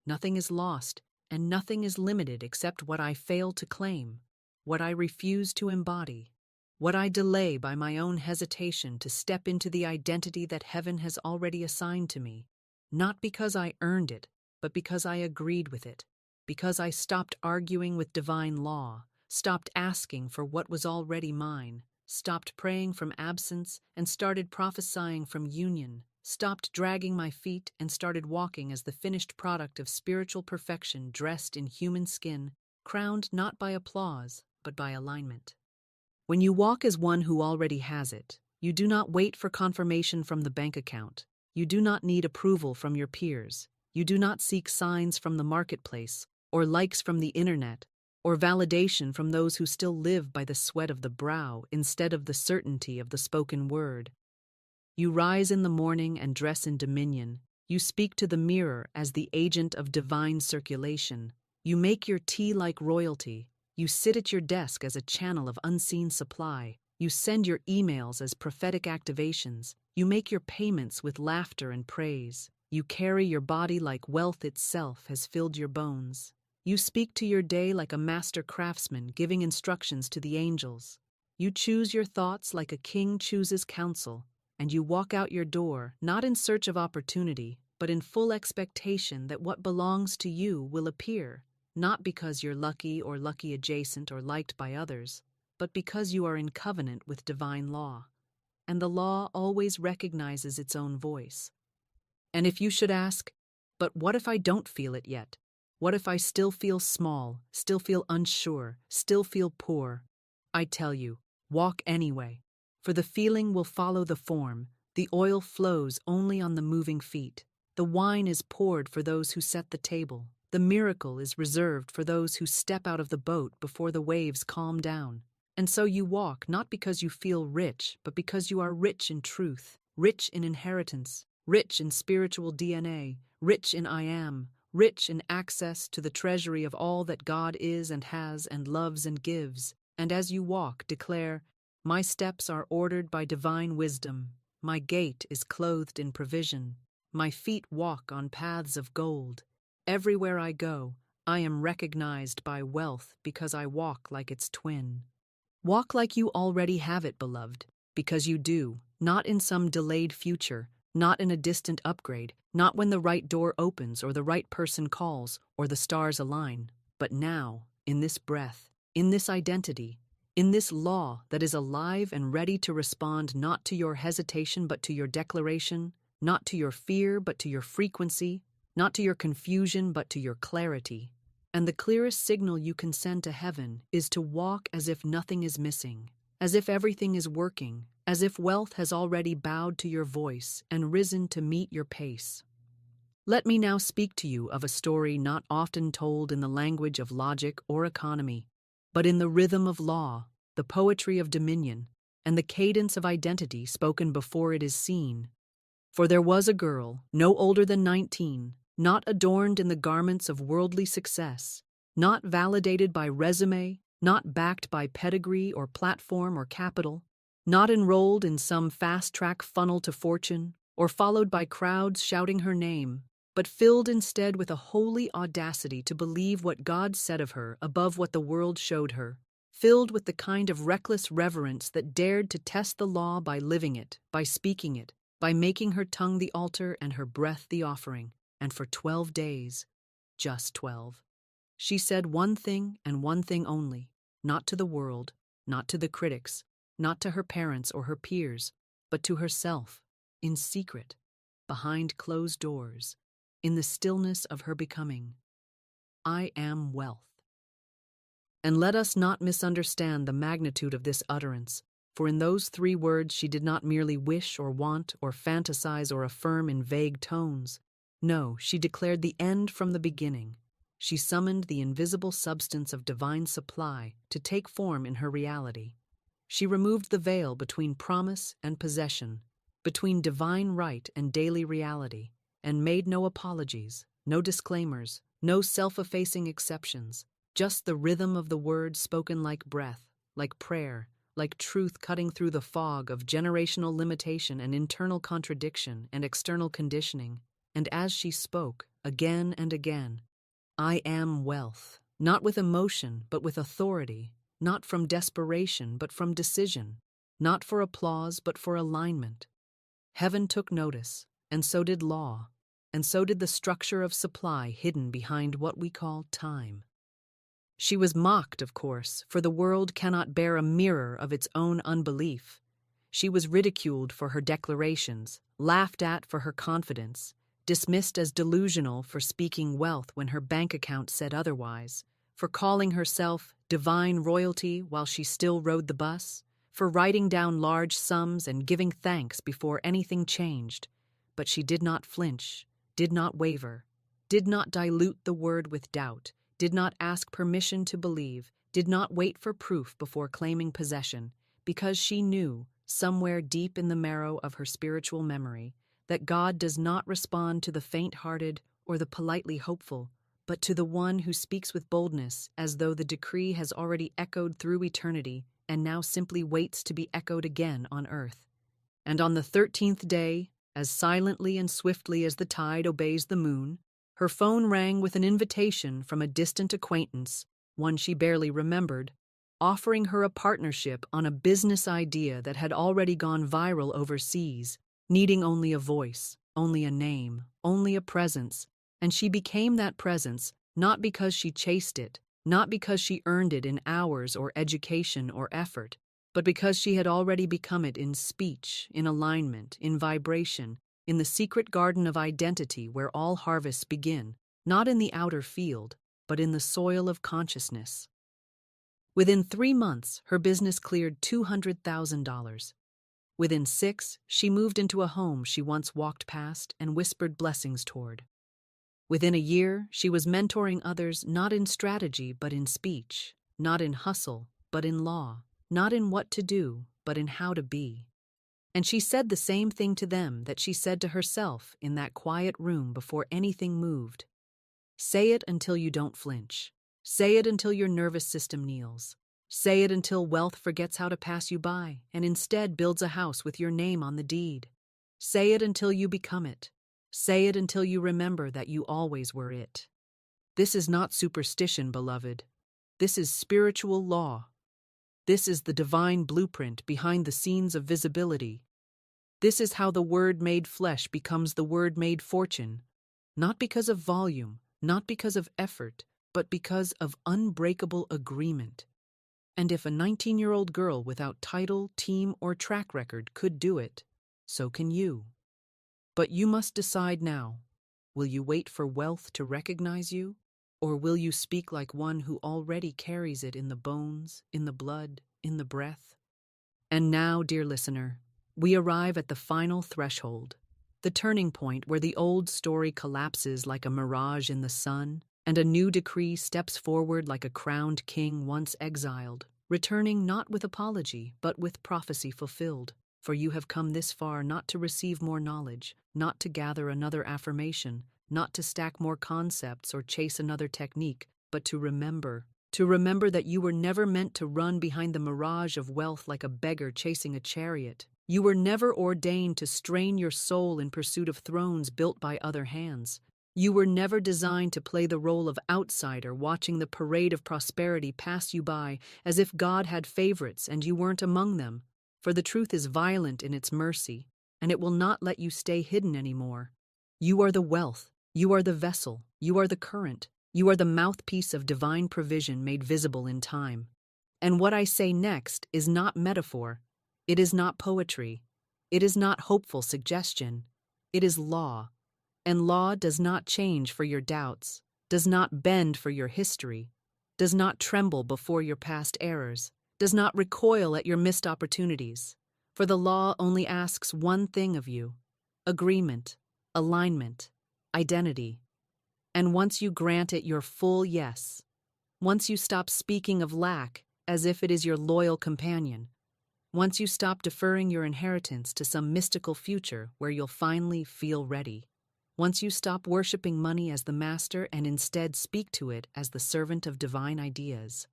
nothing is lost, and nothing is limited except what I fail to claim, what I refuse to embody, what I delay by my own hesitation to step into the identity that heaven has already assigned to me, not because I earned it, but because I agreed with it, because I stopped arguing with divine law, stopped asking for what was already mine, stopped praying from absence and started prophesying from union, stopped dragging my feet and started walking as the finished product of spiritual perfection dressed in human skin, crowned not by applause, but by alignment. When you walk as one who already has it, you do not wait for confirmation from the bank account. You do not need approval from your peers. You do not seek signs from the marketplace, or likes from the internet, or validation from those who still live by the sweat of the brow instead of the certainty of the spoken word. You rise in the morning and dress in dominion. You speak to the mirror as the agent of divine circulation. You make your tea like royalty. You sit at your desk as a channel of unseen supply. You send your emails as prophetic activations. You make your payments with laughter and praise. You carry your body like wealth itself has filled your bones. You speak to your day like a master craftsman giving instructions to the angels. You choose your thoughts like a king chooses counsel, and you walk out your door not in search of opportunity, but in full expectation that what belongs to you will appear, not because you're lucky or lucky adjacent or liked by others, but because you are in covenant with divine law, and the law always recognizes its own voice. And if you should ask, "But what if I don't feel it yet? What if I still feel small, still feel unsure, still feel poor?" I tell you, walk anyway, for the feeling will follow the form. The oil flows only on the moving feet. The wine is poured for those who set the table. The miracle is reserved for those who step out of the boat before the waves calm down. And so you walk not because you feel rich, but because you are rich in truth, rich in inheritance, rich in spiritual DNA, rich in I Am, rich in access to the treasury of all that God is and has and loves and gives. And as you walk, declare, "My steps are ordered by divine wisdom. My gait is clothed in provision. My feet walk on paths of gold. Everywhere I go, I am recognized by wealth because I walk like its twin. Walk like you already have it, beloved, because you do, not in some delayed future, not in a distant upgrade, not when the right door opens or the right person calls or the stars align, but now, in this breath, in this identity, in this law that is alive and ready to respond not to your hesitation but to your declaration, not to your fear but to your frequency, not to your confusion but to your clarity. And the clearest signal you can send to heaven is to walk as if nothing is missing, as if everything is working, as if wealth has already bowed to your voice and risen to meet your pace. Let me now speak to you of a story not often told in the language of logic or economy, but in the rhythm of law, the poetry of dominion, and the cadence of identity spoken before it is seen. For there was a girl, no older than 19, not adorned in the garments of worldly success, not validated by resume, not backed by pedigree or platform or capital, not enrolled in some fast-track funnel to fortune, or followed by crowds shouting her name, but filled instead with a holy audacity to believe what God said of her above what the world showed her, filled with the kind of reckless reverence that dared to test the law by living it, by speaking it, by making her tongue the altar and her breath the offering. And for 12 days, just 12, she said one thing and one thing only, not to the world, not to the critics, not to her parents or her peers, but to herself, in secret, behind closed doors, in the stillness of her becoming. I am wealth. And let us not misunderstand the magnitude of this utterance, for in those 3 words she did not merely wish or want or fantasize or affirm in vague tones. No, she declared the end from the beginning. She summoned the invisible substance of divine supply to take form in her reality. She removed the veil between promise and possession, between divine right and daily reality, and made no apologies, no disclaimers, no self-effacing exceptions, just the rhythm of the word spoken like breath, like prayer, like truth cutting through the fog of generational limitation and internal contradiction and external conditioning. And as she spoke, again and again, I am wealth, not with emotion but with authority, not from desperation but from decision, not for applause but for alignment. Heaven took notice, and so did law, and so did the structure of supply hidden behind what we call time. She was mocked, of course, for the world cannot bear a mirror of its own unbelief. She was ridiculed for her declarations, laughed at for her confidence, dismissed as delusional for speaking wealth when her bank account said otherwise, for calling herself divine royalty while she still rode the bus, for writing down large sums and giving thanks before anything changed. But she did not flinch, did not waver, did not dilute the word with doubt, did not ask permission to believe, did not wait for proof before claiming possession, because she knew, somewhere deep in the marrow of her spiritual memory, that God does not respond to the faint-hearted or the politely hopeful, but to the one who speaks with boldness as though the decree has already echoed through eternity and now simply waits to be echoed again on earth. And on the 13th day, as silently and swiftly as the tide obeys the moon, her phone rang with an invitation from a distant acquaintance, one she barely remembered, offering her a partnership on a business idea that had already gone viral overseas, needing only a voice, only a name, only a presence, and she became that presence not because she chased it, not because she earned it in hours or education or effort, but because she had already become it in speech, in alignment, in vibration, in the secret garden of identity where all harvests begin, not in the outer field, but in the soil of consciousness. Within 3 months, her business cleared $200,000. Within 6, she moved into a home she once walked past and whispered blessings toward. Within a year, she was mentoring others not in strategy but in speech, not in hustle but in law, not in what to do but in how to be. And she said the same thing to them that she said to herself in that quiet room before anything moved. Say it until you don't flinch. Say it until your nervous system kneels. Say it until wealth forgets how to pass you by and instead builds a house with your name on the deed. Say it until you become it. Say it until you remember that you always were it. This is not superstition, beloved. This is spiritual law. This is the divine blueprint behind the scenes of visibility. This is how the word made flesh becomes the word made fortune, not because of volume, not because of effort, but because of unbreakable agreement. And if a 19-year-old girl without title, team, or track record could do it, so can you. But you must decide now. Will you wait for wealth to recognize you? Or will you speak like one who already carries it in the bones, in the blood, in the breath? And now, dear listener, we arrive at the final threshold, the turning point where the old story collapses like a mirage in the sun, and a new decree steps forward like a crowned king once exiled, returning not with apology, but with prophecy fulfilled. For you have come this far not to receive more knowledge, not to gather another affirmation, not to stack more concepts or chase another technique, but to remember that you were never meant to run behind the mirage of wealth like a beggar chasing a chariot. You were never ordained to strain your soul in pursuit of thrones built by other hands. You were never designed to play the role of outsider watching the parade of prosperity pass you by as if God had favorites and you weren't among them. For the truth is violent in its mercy, and it will not let you stay hidden anymore. You are the wealth, you are the vessel, you are the current, you are the mouthpiece of divine provision made visible in time. And what I say next is not metaphor, it is not poetry, it is not hopeful suggestion, it is law. And law does not change for your doubts, does not bend for your history, does not tremble before your past errors, does not recoil at your missed opportunities. For the law only asks one thing of you: agreement, alignment, identity. And once you grant it your full yes, once you stop speaking of lack as if it is your loyal companion, once you stop deferring your inheritance to some mystical future where you'll finally feel ready, once you stop worshiping money as the master and instead speak to it as the servant of divine ideas,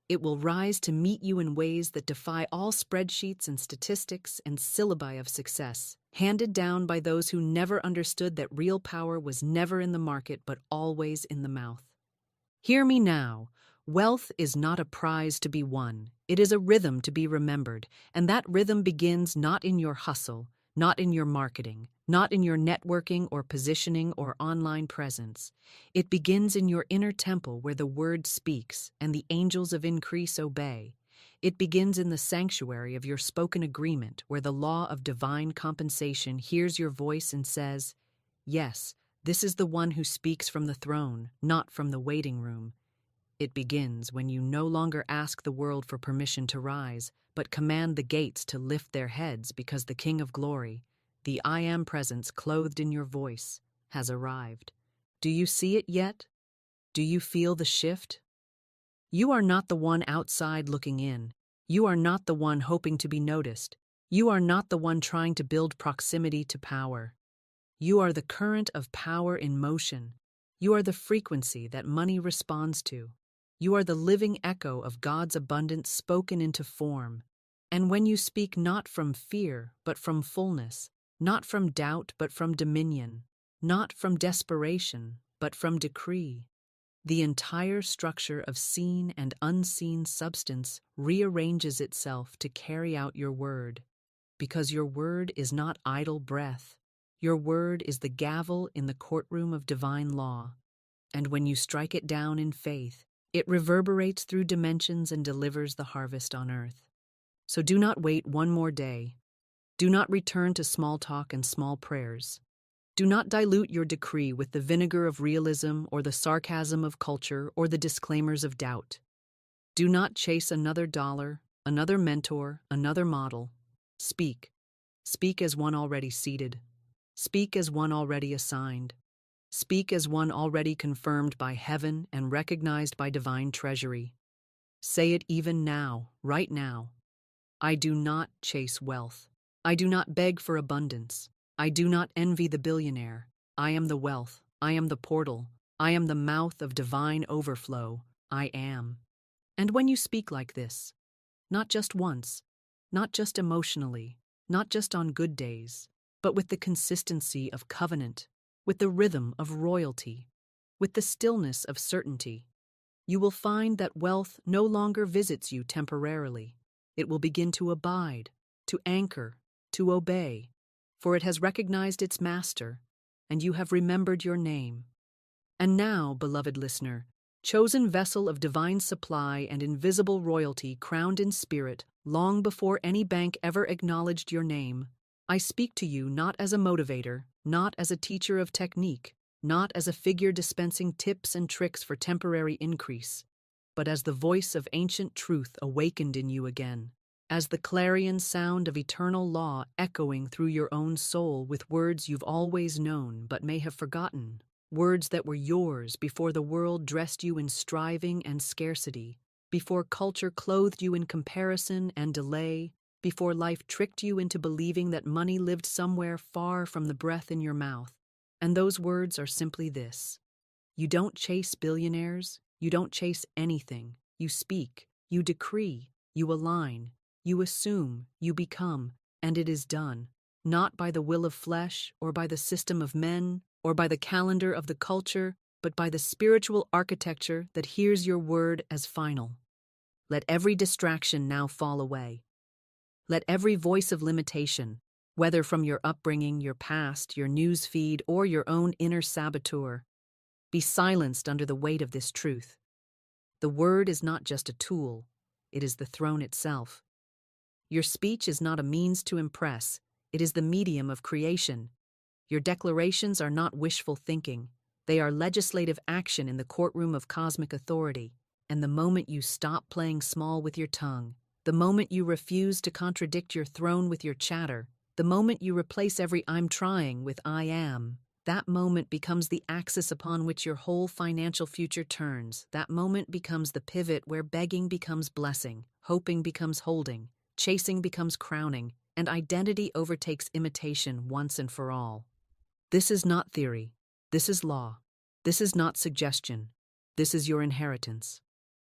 it will rise to meet you in ways that defy all spreadsheets and statistics and syllabi of success, handed down by those who never understood that real power was never in the market but always in the mouth. Hear me now. Wealth is not a prize to be won. It is a rhythm to be remembered, and that rhythm begins not in your hustle, not in your marketing, not in your networking or positioning or online presence. It begins in your inner temple where the word speaks and the angels of increase obey. It begins in the sanctuary of your spoken agreement where the law of divine compensation hears your voice and says, "Yes, this is the one who speaks from the throne, not from the waiting room." It begins when you no longer ask the world for permission to rise, but command the gates to lift their heads because the King of Glory, the I Am presence clothed in your voice, has arrived. Do you see it yet? Do you feel the shift? You are not the one outside looking in. You are not the one hoping to be noticed. You are not the one trying to build proximity to power. You are the current of power in motion. You are the frequency that money responds to. You are the living echo of God's abundance spoken into form. And when you speak not from fear, but from fullness, not from doubt, but from dominion, not from desperation, but from decree, the entire structure of seen and unseen substance rearranges itself to carry out your word. Because your word is not idle breath. Your word is the gavel in the courtroom of divine law. And when you strike it down in faith, it reverberates through dimensions and delivers the harvest on earth. So do not wait one more day. Do not return to small talk and small prayers. Do not dilute your decree with the vinegar of realism or the sarcasm of culture or the disclaimers of doubt. Do not chase another dollar, another mentor, another model. Speak. Speak as one already seated. Speak as one already assigned. Speak as one already confirmed by heaven and recognized by divine treasury. Say it even now, right now. I do not chase wealth. I do not beg for abundance. I do not envy the billionaire. I am the wealth. I am the portal. I am the mouth of divine overflow. I am. And when you speak like this, not just once, not just emotionally, not just on good days, but with the consistency of covenant, with the rhythm of royalty, with the stillness of certainty. You will find that wealth no longer visits you temporarily. It will begin to abide, to anchor, to obey, for it has recognized its master, and you have remembered your name. And now, beloved listener, chosen vessel of divine supply and invisible royalty crowned in spirit, long before any bank ever acknowledged your name, I speak to you not as a motivator, not as a teacher of technique, not as a figure dispensing tips and tricks for temporary increase, but as the voice of ancient truth awakened in you again, as the clarion sound of eternal law echoing through your own soul with words you've always known but may have forgotten, words that were yours before the world dressed you in striving and scarcity, before culture clothed you in comparison and delay, before life tricked you into believing that money lived somewhere far from the breath in your mouth. And those words are simply this: you don't chase billionaires, you don't chase anything, you speak, you decree, you align, you assume, you become, and it is done, not by the will of flesh, or by the system of men, or by the calendar of the culture, but by the spiritual architecture that hears your word as final. Let every distraction now fall away. Let every voice of limitation, whether from your upbringing, your past, your news feed, or your own inner saboteur, be silenced under the weight of this truth. The word is not just a tool, it is the throne itself. Your speech is not a means to impress, it is the medium of creation. Your declarations are not wishful thinking, they are legislative action in the courtroom of cosmic authority. And the moment you stop playing small with your tongue, the moment you refuse to contradict your throne with your chatter, the moment you replace every "I'm trying" with "I am," that moment becomes the axis upon which your whole financial future turns. That moment becomes the pivot where begging becomes blessing, hoping becomes holding, chasing becomes crowning, and identity overtakes imitation once and for all. This is not theory. This is law. This is not suggestion. This is your inheritance.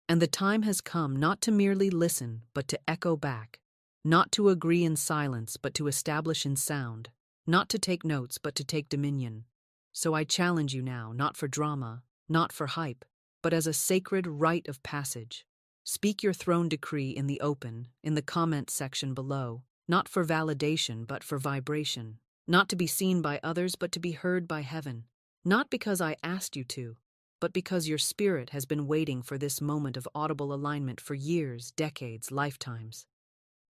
And the time has come not to merely listen, but to echo back. Not to agree in silence, but to establish in sound. Not to take notes, but to take dominion. So I challenge you now, not for drama, not for hype, but as a sacred rite of passage. Speak your throne decree in the open, in the comment section below, not for validation, but for vibration. Not to be seen by others, but to be heard by heaven. Not because I asked you to, but because your spirit has been waiting for this moment of audible alignment for years, decades, lifetimes.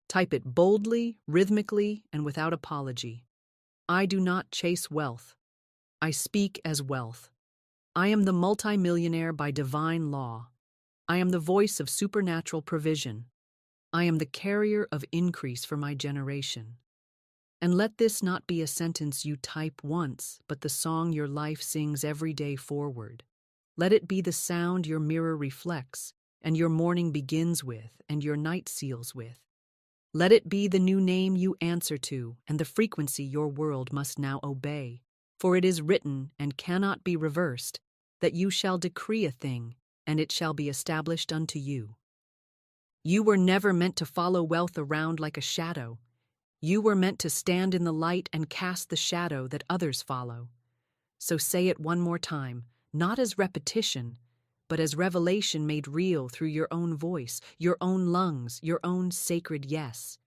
Type it boldly, rhythmically, and without apology. I do not chase wealth. I speak as wealth. I am the multimillionaire by divine law. I am the voice of supernatural provision. I am the carrier of increase for my generation. And let this not be a sentence you type once, but the song your life sings every day forward. Let it be the sound your mirror reflects, and your morning begins with, and your night seals with. Let it be the new name you answer to, and the frequency your world must now obey. For it is written, and cannot be reversed, that you shall decree a thing, and it shall be established unto you. You were never meant to follow wealth around like a shadow. You were meant to stand in the light and cast the shadow that others follow. So say it one more time, not as repetition, but as revelation made real through your own voice, your own lungs, your own sacred yes.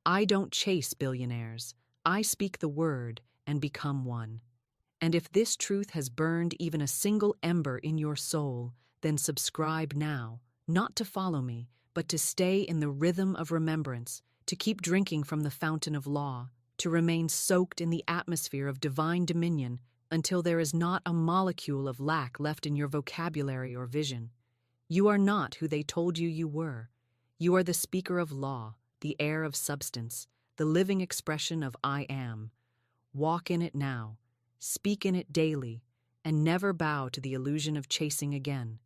I don't chase billionaires. I speak the word and become one. And if this truth has burned even a single ember in your soul, then subscribe now, not to follow me, but to stay in the rhythm of remembrance, to keep drinking from the fountain of law, to remain soaked in the atmosphere of divine dominion until there is not a molecule of lack left in your vocabulary or vision. You are not who they told you you were. You are the speaker of law, the heir of substance, the living expression of I am. Walk in it now, speak in it daily, and never bow to the illusion of chasing again.